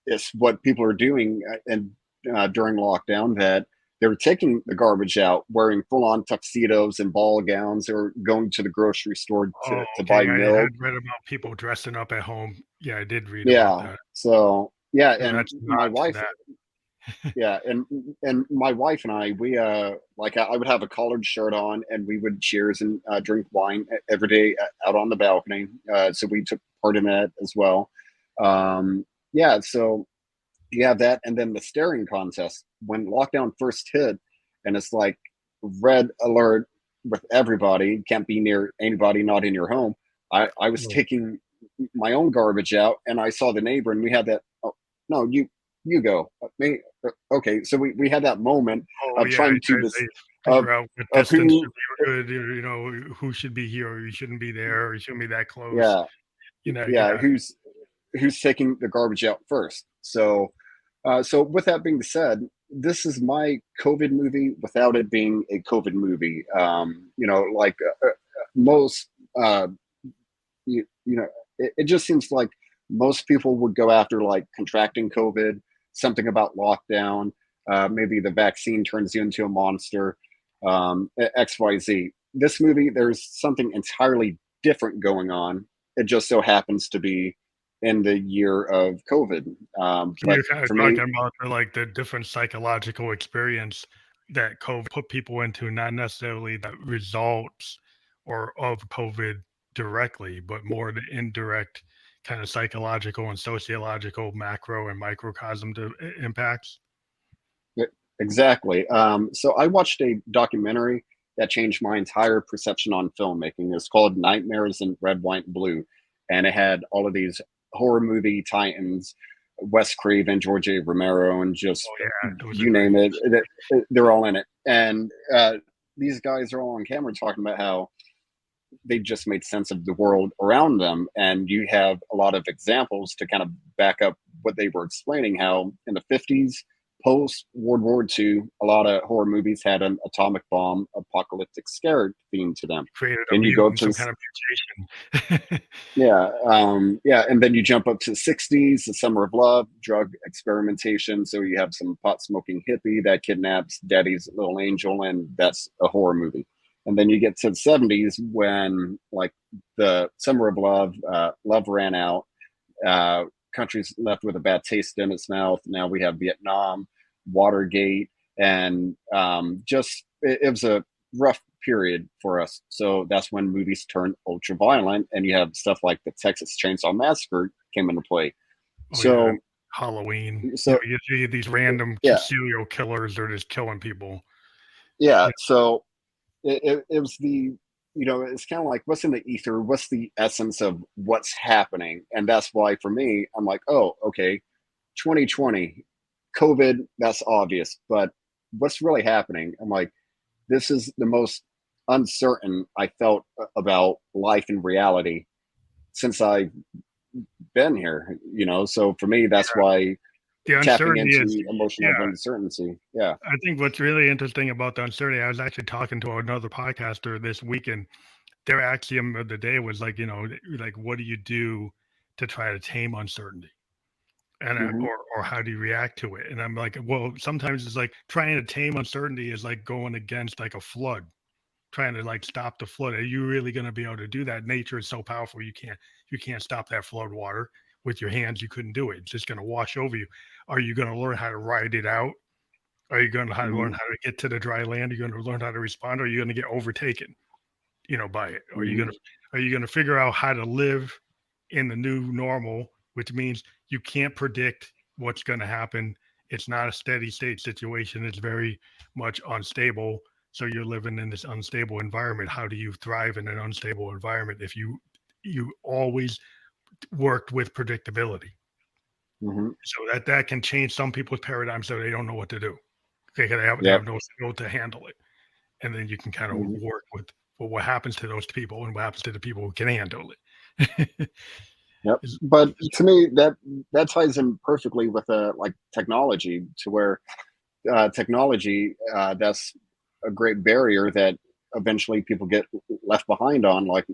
it's what people are doing, and during lockdown, that they were taking the garbage out, wearing full-on tuxedos and ball gowns, or going to the grocery store Oh, to buy okay. I milk. had read about people dressing up at home. Yeah, I did read about Yeah. that. So yeah, So and that's my not to wife, that. yeah, and my wife and I, we like I would have a collared shirt on, and we would cheers and drink wine every day out on the balcony. So we took part in that as well. Yeah, so you have that, and then the staring contest when lockdown first hit, and it's like red alert with everybody. Can't be near anybody not in your home. I was Oh, taking my own garbage out, and I saw the neighbor, and we had that. Oh, no, you go. Me, okay, so we had that moment oh, of yeah, trying to they this figure out what of distance should who, be good, who should be here, or you shouldn't be there, or you shouldn't be that close. yeah, yeah, Yeah. who's taking the garbage out first. So so with that being said, this is my COVID movie without it being a COVID movie. Like most, uh, it just seems like most people would go after like contracting COVID, something about lockdown, maybe the vaccine turns you into a monster, XYZ. This movie, there's something entirely different going on. It just so happens to be in the year of COVID. So But you're kind of for me, talking about the different psychological experience that COVID put people into, not necessarily the results or of COVID directly, but more the indirect kind of psychological and sociological macro and microcosm impacts. yeah, exactly. So I watched a documentary that changed my entire perception on filmmaking. It's called Nightmares in Red, White, and Blue, and it had all of these horror movie titans, Wes Craven, George A. Romero, and just Oh yeah, those are you name great. it. They're all in it, and these guys are all on camera talking about how they just made sense of the world around them. And you have a lot of examples to kind of back up what they were explaining, how in the 50s, post World War II, a lot of horror movies had an atomic bomb apocalyptic scare theme to them. Created a Then you go up mutant, to some the, kind of mutation. yeah, and then you jump up to the 60s, the Summer of Love, drug experimentation. So you have some pot smoking hippie that kidnaps daddy's little angel, and that's a horror movie. And then you get to the 70s when, like, the Summer of Love, love ran out, countries left with a bad taste in its mouth. Now we have Vietnam, Watergate, and just it was a rough period for us. So that's when movies turned ultra violent, and you have stuff like the Texas Chainsaw Massacre came into play. Oh yeah, So, Halloween. so You see these random yeah, serial killers that are just killing people. yeah. Yeah, So it was it's kind of like what's in the ether, what's the essence of what's happening, and that's why for me, I'm like, oh, okay, 2020, COVID, that's obvious, but what's really happening? I'm like, this is the most uncertain I felt about life and reality since I've been here, you know. So for me, that's why The tapping uncertainty into is, the emotion yeah. of uncertainty. Yeah. I think what's really interesting about the uncertainty, I was actually talking to another podcaster this weekend. Their axiom of the day was like, like, what do you do to try to tame uncertainty? And Hmm. or how do you react to it? And I'm like, well, sometimes it's like trying to tame uncertainty is like going against like a flood, trying to like stop the flood. Are you really going to be able to do that? Nature is so powerful, you can't stop that flood water with your hands. You couldn't do it. It's just going to wash over you. Are you going to learn how to ride it out? Are you going to learn Hmm. how to get to the dry land? Are you going to learn how to respond? Or are you going to get overtaken, by it? Hmm. Are you going to figure out how to live in the new normal, which means you can't predict what's going to happen. It's not a steady state situation. It's very much unstable. So you're living in this unstable environment. How do you thrive in an unstable environment if you always worked with predictability? Hmm. So that can change some people's paradigms so they don't know what to do. They have Yep. no skill to handle it. And then you can kind of Hmm. work with, well, what happens to those people and what happens to the people who can handle it. Yep. Is- But to me, that ties in perfectly with like technology, to where technology, that's a great barrier that eventually people get left behind on, like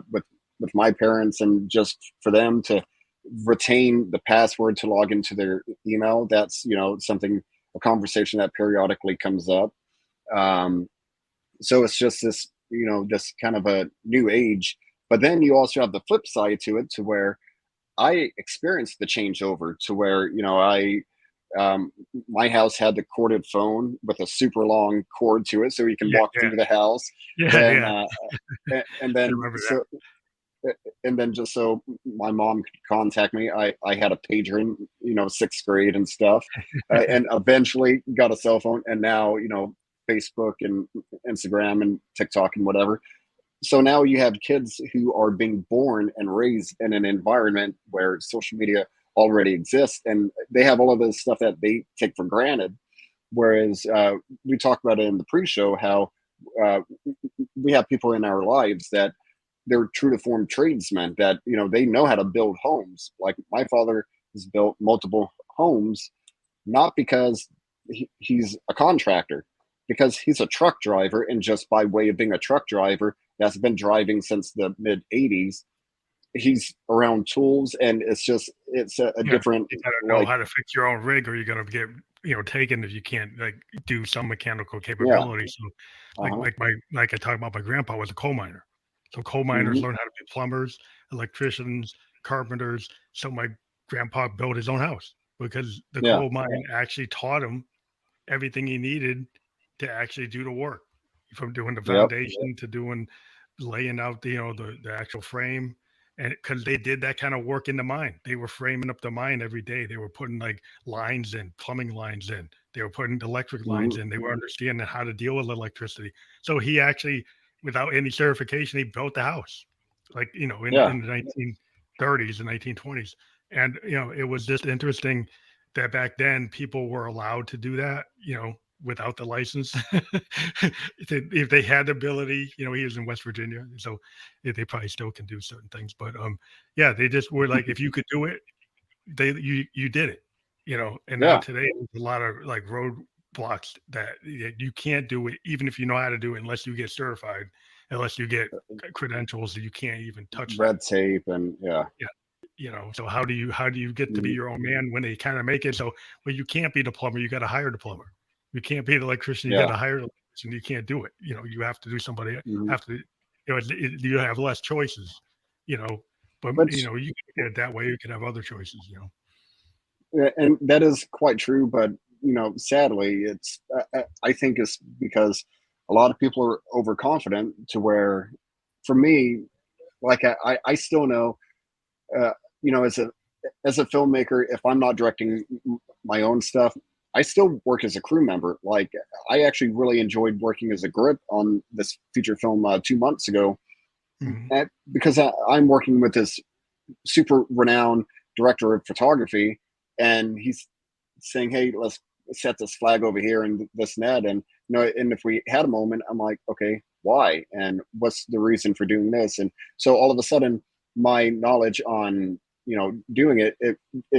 with my parents, and just for them to retain the password to log into their email. That's, something, a conversation that periodically comes up. Um, so it's just this, this kind of a new age. But then you also have the flip side to it, to where I experienced the changeover, to where, um, my house had the corded phone with a super long cord to it, so you can Yeah, walk yeah, through the house. yeah, Then, yeah. and I then remember that. so and then just so my mom could contact me, I had a pager in, sixth grade and stuff, and eventually got a cell phone, and now, Facebook and Instagram and TikTok and whatever. So now you have kids who are being born and raised in an environment where social media already exists, and they have all of this stuff that they take for granted. Whereas we talked about it in the pre-show, how uh, we have people in our lives that they're true to form tradesmen, that, they know how to build homes. Like my father has built multiple homes, not because he's a contractor, because he's a truck driver, and just by way of being a truck driver that's been driving since the mid 80s, he's around tools, and it's a Yeah, different, you gotta know like, how to fix your own rig, or you're gonna get, taken if you can't like do some mechanical yeah. capability. So, Uh-huh. like I talked about, my grandpa was a coal miner. So coal miners Hmm. learn how to be plumbers, electricians, carpenters. So my grandpa built his own house because the Yeah. coal mine actually taught him everything he needed to actually do the work, from doing the Yep. foundation to doing laying out the actual frame. And because they did that kind of work in the mine, they were framing up the mine every day. They were putting like lines in, plumbing lines in, they were putting electric lines Hmm. in, they were understanding how to deal with electricity. So he actually, without any certification, he built the house, like, Yeah. in the 1930s and 1920s. And it was just interesting that back then people were allowed to do that, without the license. If they had the ability, he was in West Virginia, so they probably still can do certain things. But yeah, they just were like, if you could do it, you did it, And now Yeah. today, there's a lot of like roadblocks that you can't do it, even if you know how to do it, unless you get certified, unless you get credentials, you can't even touch that. Red tape, and yeah. Yeah. So how do you get to be Hmm. your own man when they kind of make it so, well, you can't be the plumber, you got to hire the plumber. You can't be the electrician, you got Yeah. to hire the electrician. You can't do it. You have to do somebody Hmm. have to. You have less choices. You know, but Which, you can get it that way. You can have other choices. and that is quite true, but, sadly, I think it's because a lot of people are overconfident, to where, for me, like, I still know, uh, as a filmmaker, if I'm not directing my own stuff, I still work as a crew member. Like, I actually really enjoyed working as a grip on this feature film 2 months ago, Mhm. because I'm working with this super renowned director of photography, and saying, hey, let's set this flag over here and this and that. And, you know, and if we had a moment, I'm like, okay, why? And what's the reason for doing this? And so all of a sudden, my knowledge on, you know, doing it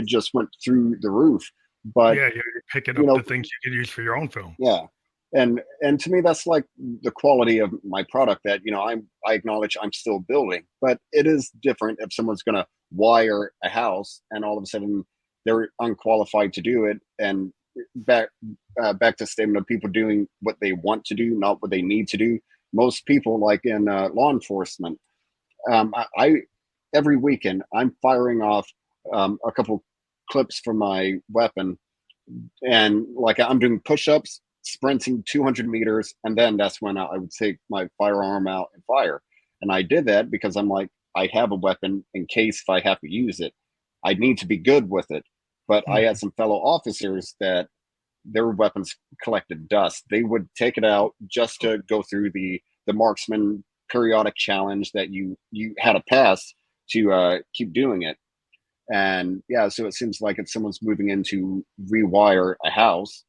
just went through the roof. But, Yeah, you're picking you up know, the things you can use for your own film. yeah. And to me, that's like the quality of my product that, you know, I acknowledge I'm still building, but it is different if someone's going to wire a house and all of a sudden they're unqualified to do it. And back, back to the statement of people doing what they want to do, not what they need to do. Most people, like in law enforcement, I every weekend I'm firing off a couple clips from my weapon, and like I'm doing push-ups, sprinting 200 meters, and then that's when I would take my firearm out and fire. And I did that because I'm like, I have a weapon in case if I have to use it. I need to be good with it. But I had Mhm. some fellow officers that their weapons collected dust. They would take it out just to go through the marksman periodic challenge that you had to pass to keep doing it. And yeah, so it seems like if someone's moving in to rewire a house,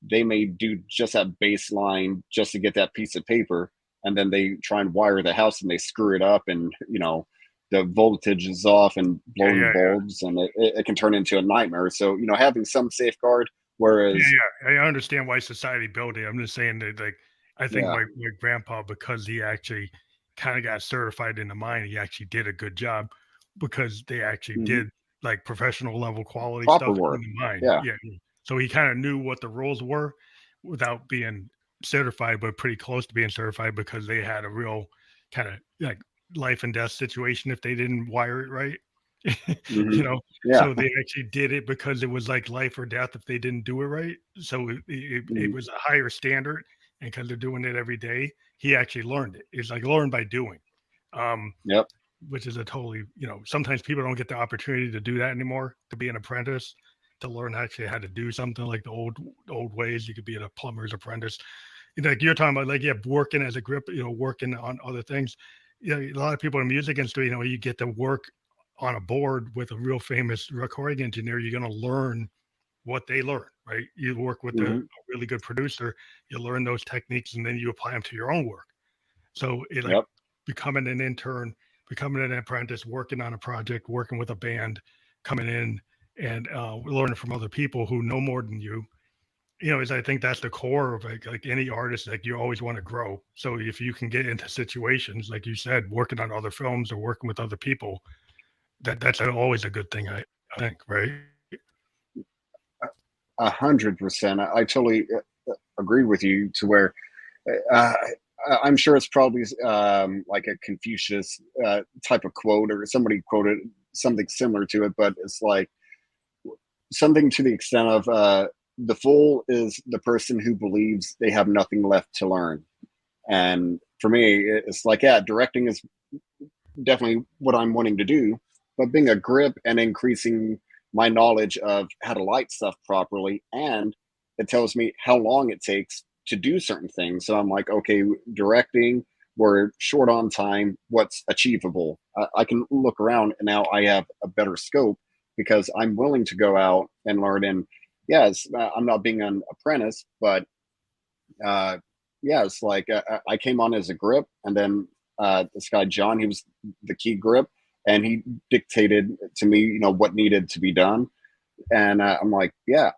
they may do just that baseline just to get that piece of paper, and then they try and wire the house and they screw it up, and you know the voltage is off and Yeah, blowing yeah, bulbs, and it can turn into a nightmare. So you know, having some safeguard, yeah, whereas yeah. I understand why society built it. I'm just saying that, like, I think yeah, my grandpa, because he actually kind of got certified in the mine, he actually did a good job because they actually mhm, did like professional level quality proper stuff in work, the mine. yeah, Yeah. Yeah. So he kind of knew what the rules were without being certified, but pretty close to being certified because they had a real kind of like life and death situation if they didn't wire it right. hmm, You know, yeah, so they actually did it because it was like life or death if they didn't do it right. So it mhm, was a higher standard, and because they're doing it every day, he actually learned it. It's like learn by doing, um, yep, which is a totally, you know, sometimes people don't get the opportunity to do that anymore, to be an apprentice, to learn actually how to do something like the old ways. You could be a plumber's apprentice. Like you're talking about, like, yeah, working as a grip, you know, working on other things. You know, a lot of people in music industry, you know, you get to work on a board with a real famous recording engineer. You're going to learn what they learn, right? You work with a hmm, really good producer, you learn those techniques, and then you apply them to your own work. So it like yep, becoming an intern, becoming an apprentice, working on a project, working with a band, coming in and learning from other people who know more than you. You know, is I think that's the core of like any artist. Like you always want to grow. So if you can get into situations like you said, working on other films or working with other people, that's always a good thing. I think, right? 100%. I totally agree with you to where uh, I'm sure it's probably like a Confucius type of quote, or somebody quoted something similar to it, but it's like something to the extent of the fool is the person who believes they have nothing left to learn. And for me, it's like, yeah, directing is definitely what I'm wanting to do, but being a grip and increasing my knowledge of how to light stuff properly, and it tells me how long it takes to do certain things. So I'm like, okay, directing, we're short on time. What's achievable? I can look around, and now I have a better scope because I'm willing to go out and learn. And yes, I'm not being an apprentice, but uh, yeah, it's like I came on as a grip, and then this guy John, he was the key grip, and he dictated to me, you know, what needed to be done. And I'm like, yeah,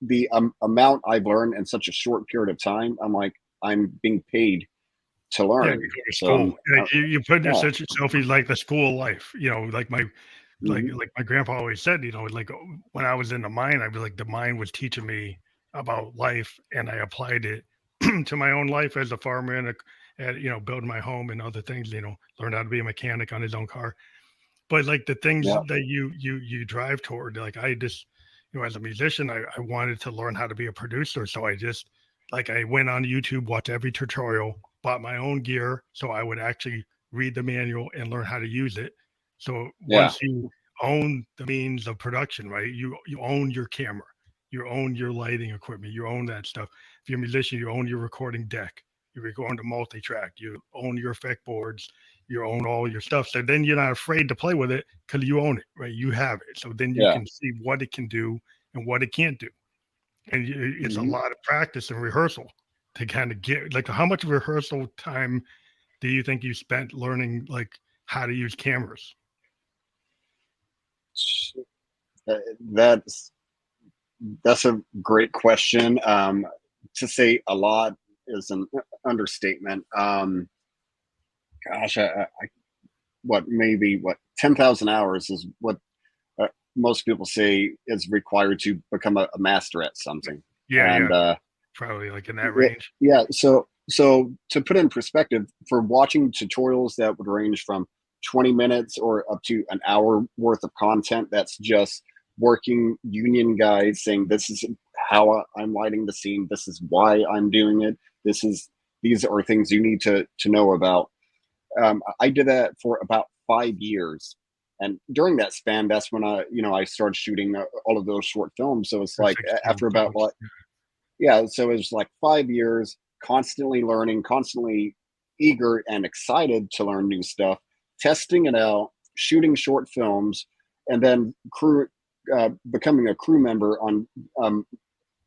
the amount I've learned in such a short period of time, I'm like, I'm being paid to Yeah, you learn. go to So school. Like you put yeah, yourself in like the school of life. You know, like my hmm, like my grandpa always said, you know, like when I was in the mine, I'd be like the mine was teaching me about life, and I applied it to my own life as a farmer and you know, building my home and other things. You know, learned how to be a mechanic on his own car. But like the things yeah, that you drive toward, like I just, you know, as a musician, I wanted to learn how to be a producer. So I just like I went on YouTube, watched every tutorial, bought my own gear so I would actually read the manual and learn how to use it. So yeah, once you own the means of production, right? You own your camera, you own your lighting equipment, you own that stuff. If you're a musician, you own your recording deck, you record to multi-track, you own your effect boards, you own all your stuff. So then you're not afraid to play with it because you own it, right? You have it. So then you yeah, can see what it can do and what it can't do. And it's a lot of practice and rehearsal to kind of get, like, how much rehearsal time do you think you spent learning, like, how to use cameras? That's a great question. To say a lot is an understatement. Gosh, maybe 10,000 hours is what most people say is required to become a master at something. Yeah, And probably like in that range. yeah, so to put in perspective, for watching tutorials that would range from 20 minutes or up to an hour worth of content, that's just working union guides saying this is how I'm lighting the scene, this is why I'm doing it, these are things you need to know about. I did that for about 5 years, and during that span, that's when I started shooting all of those short films. So it's like 16 after about films. yeah, so it was like 5 years, constantly learning, constantly eager and excited to learn new stuff, testing it out, shooting short films, and then becoming a crew member on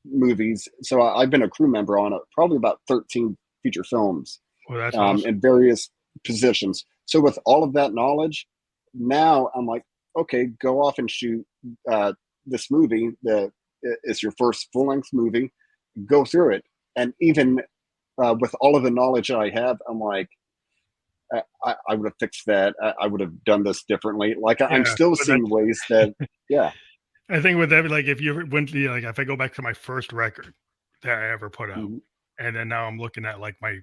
movies. So I've been a crew member on probably about 13 feature films Well, that's awesome. in various positions. So with all of that knowledge, now I'm like, okay, go off and shoot this movie. It's your first full length movie. Go through it, and even with all of the knowledge that I have, I'm like, I would have fixed that. I would have done this differently. Like I'm Yeah, still but seeing ways that, yeah. I think with that, like, if you ever went to, like, if I go back to my first record that I ever put out, Mhm. and then now I'm looking at, like, my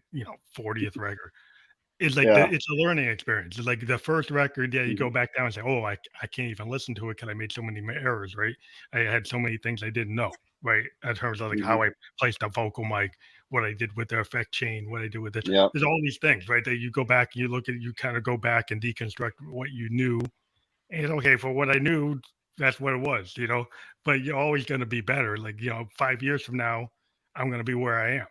40th record. It's like Yeah. it's a learning experience. It's like the first record, yeah, you Mhm. go back down and say, "Oh, I can't even listen to it because I made so many errors," right? I had so many things I didn't know, right? In terms of, like, Mhm. how I placed a vocal mic, what I did with the effect chain, what I did with it. Yep. There's all these things, right? That you go back and you look at, you kind of go back and deconstruct what you knew. And okay, for what I knew, that's what it was. But you're always going to be better. Like, 5 years from now, I'm going to be where I am,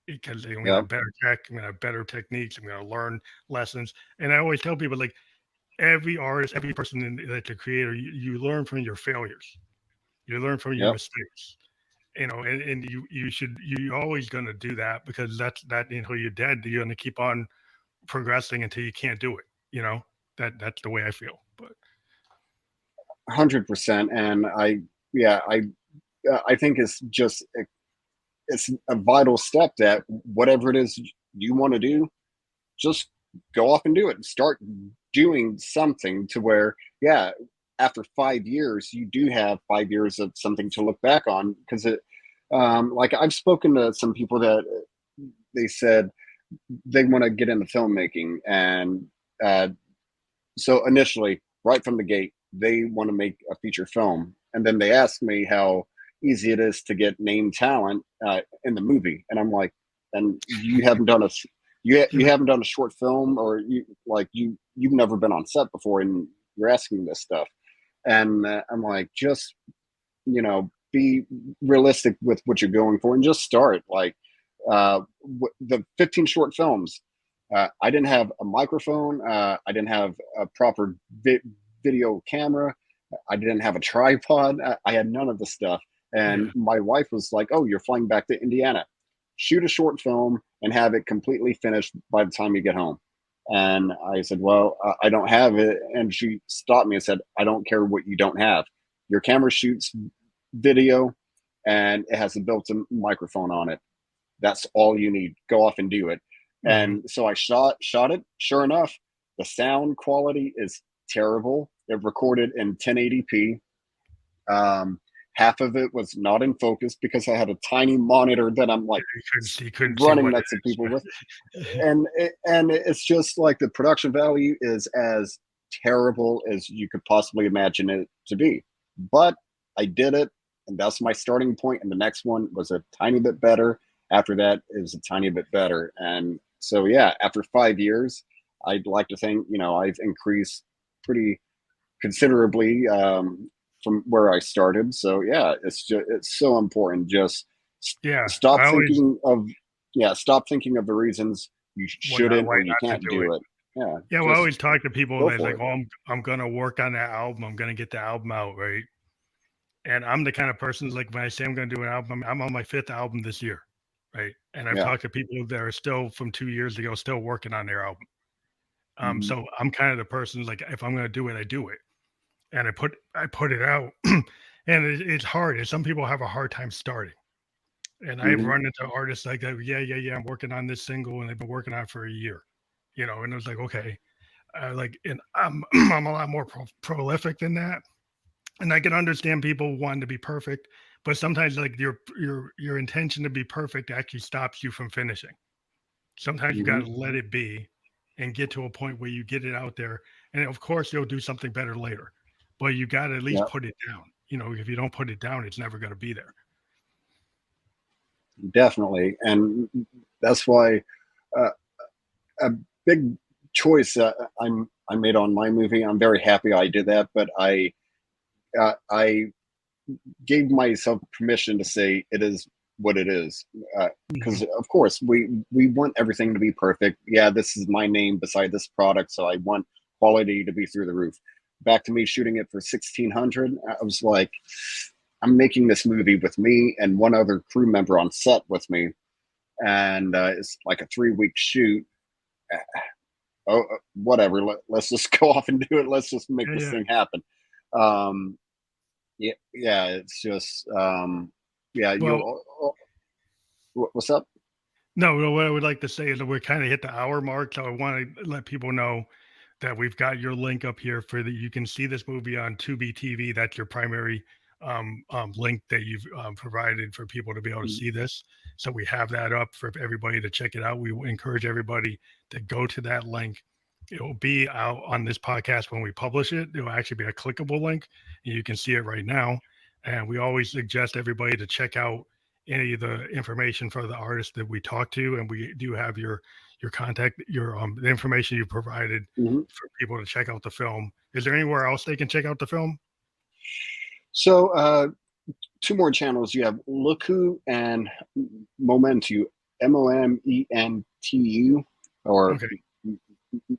because I'm going to Yep. have better tech, I'm going to have better techniques, I'm going to learn lessons. And I always tell people, like, every artist, every person that's a creator, you learn from your failures, you learn from your Yep. mistakes. And you're always going to do that, because that until you're dead, you're going to keep on progressing until you can't do it. That's the way I feel. But 100%. And yeah, I think it's a vital step that whatever it is you want to do, just go off and do it. Start doing something to where, yeah, after 5 years, you do have 5 years of something to look back on. Because like I've spoken to some people that they said they want to get into filmmaking, and uh, so initially, right from the gate, they want to make a feature film, and then they ask me how easy it is to get name talent in the movie, and I'm like, and you haven't done you haven't done a short film, or you've never been on set before, and you're asking this stuff, and I'm like, just be realistic with what you're going for, and just start. Like the 15 short films, I didn't have a microphone, I didn't have a proper video camera, I didn't have a tripod, I had none of the stuff. And yeah. my wife was like, oh, you're flying back to Indiana, shoot a short film and have it completely finished by the time you get home. And I said, well, I don't have it. And she stopped me and said, I don't care what you don't have. Your camera shoots video and it has a built-in microphone on it. That's all you need. Go off and do it. Mhm. And so I shot it. Sure enough, the sound quality is terrible. It recorded in 1080p. Um, Half of it was not in focus because I had a tiny monitor that I'm like You couldn't see running what next to people with, it is. and it's just like the production value is as terrible as you could possibly imagine it to be. But I did it, and that's my starting point. And the next one was a tiny bit better. After that, it was a tiny bit better. And so, yeah, after 5 years, I'd like to think I've increased pretty considerably from where I started. So yeah, it's so important. Just Yeah, stop I always thinking of stop thinking of the reasons you shouldn't why or you not to can't do it. do it. Yeah, Yeah, well, I just always talk to people go that's for like, it. "Oh, I'm gonna work on that album. I'm gonna get the album out," right? And I'm the kind of person, like, when I say I'm going to do an album, I'm on my 5th album this year, right? And I've Yeah. talked to people that are still from 2 years ago, still working on their album. Hmm. So I'm kind of the person, like, if I'm going to do it, I do it, and I put it out, and it's hard. And some people have a hard time starting. And I've Hmm. run into artists like that. Yeah, yeah, yeah. I'm working on this single, and they've been working on it for a year, And it was like, okay, and I'm I'm a lot more prolific than that, and I can understand people wanting to be perfect, but sometimes like your intention to be perfect actually stops you from finishing. Sometimes you got Hmm. to let it be and get to a point where you get it out there, and of course you'll do something better later, but you got to at least Yeah, put it down. If you don't put it down, it's never going to be there. definitely. And that's why uh, a big choice I made on my movie. I'm very happy I did that, but I gave myself permission to say it is what it is, because Mhm. of course we want everything to be perfect. Yeah, this is my name beside this product, so I want quality to be through the roof. Back to me shooting it for 1600, I was like, I'm making this movie with me and one other crew member on set with me, and it's like a 3 week shoot. Oh, whatever. Let's just go off and do it. Let's just make Yeah, this yeah. thing happen. Um, yeah, yeah. It's just, yeah. Well, What's up? no, no, what I would like to say is that we're kind of hit the hour mark, so I want to let people know that we've got your link up here for that. You can see this movie on tubiTV. That's your primary link that you've provided for people to be able to see this. So we have that up for everybody to check it out. We encourage everybody to go to that link. It will be out on this podcast when we publish it. It will actually be a clickable link, and you can see it right now. And we always suggest everybody to check out any of the information for the artists that we talk to, and we do have your contact, your the information you provided Mhm. for people to check out the film. Is there anywhere else they can check out the film? So, two more channels. You have Looku and Momentu, Momentu, or Okay.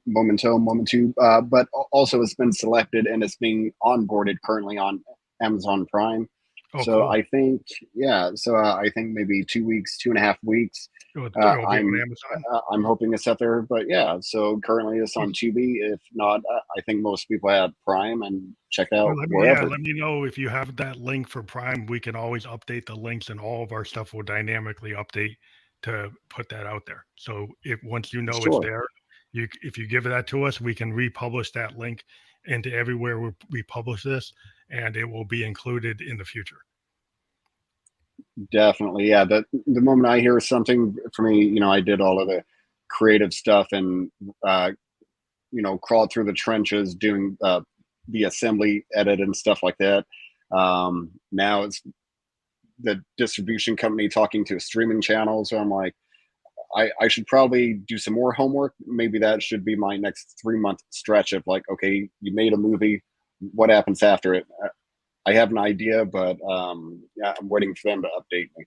Momentu. But also, it's been selected and it's being onboarded currently on Amazon Prime. Oh, So cool. I think, yeah. So I think maybe 2 weeks, 2.5 weeks. It'll be on I'm Amazon. I'm hoping it's up there, but yeah. So currently it's on Tubi. If not, I think most people have Prime and check Well, out wherever. let me know if you have that link for Prime. We can always update the links, and all of our stuff will dynamically update to put that out there. So if once you know it's Sure. there, if you give that to us, we can republish that link into everywhere we publish this, and it will be included in the future. Definitely, yeah. The moment I hear something, for me, I did all of the creative stuff and uh, crawled through the trenches doing the assembly edit and stuff like that. Now it's the distribution company talking to a streaming channel, so I'm like, I should probably do some more homework. Maybe that should be my next 3 month stretch of like, okay, you made a movie, what happens after it? I have an idea, but yeah, I'm waiting for them to update me.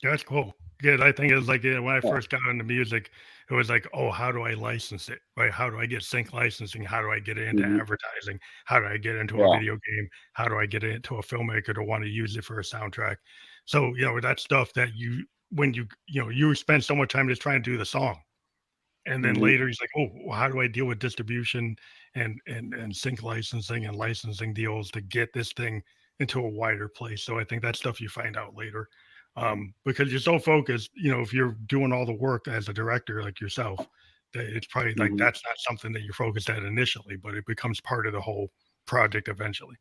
That's cool. Good. I think it was like when I Yeah. first got into music, it was like, oh, how do I license it? Right? How do I get sync licensing? How do I get into Hmm. advertising? How do I get into a Yeah. video game? How do I get into a filmmaker to want to use it for a soundtrack? So, that stuff that when you spend so much time just trying to do the song. And then Hmm. later he's like, "Oh, well, how do I deal with distribution and sync licensing and licensing deals to get this thing into a wider place?" So I think that's stuff you find out later, because you're so focused. If you're doing all the work as a director like yourself, that it's probably like Hmm. that's not something that you're focused at initially, but it becomes part of the whole project eventually.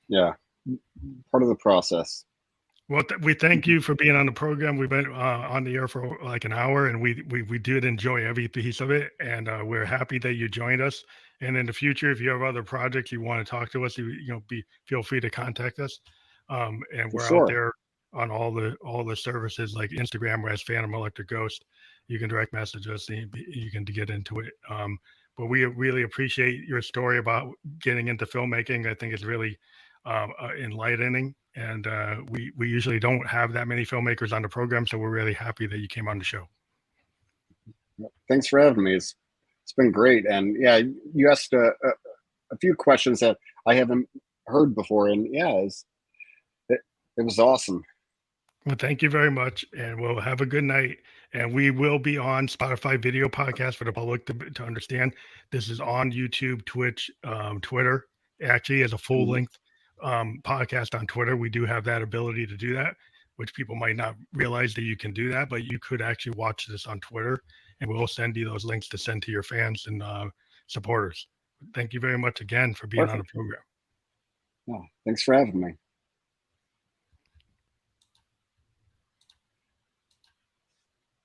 Yeah. Part of the process. Well, we thank you for being on the program. We've been on the air for like an hour, and we did enjoy every piece of it. And we're happy that you joined us. And in the future, if you have other projects you want to talk to us, be feel free to contact us. And For we're out sure. there on all the services like Instagram as Phantom Electric Ghost. You can direct message us, and you can get into it. But we really appreciate your story about getting into filmmaking. I think it's really enlightening. And we usually don't have that many filmmakers on the program, so we're really happy that you came on the show. Thanks for having me. It's been great. And yeah, you asked a few questions that I haven't heard before. And yeah, It was awesome. Well, thank you very much, and we'll have a good night. And we will be on Spotify video podcast for the public to understand. This is on YouTube, Twitch, Twitter. Actually, as a full length podcast on Twitter, we do have that ability to do that, which people might not realize that you can do that. But you could actually watch this on Twitter, and we'll send you those links to send to your fans and supporters. Thank you very much again for being on the program. Oh, thanks for having me.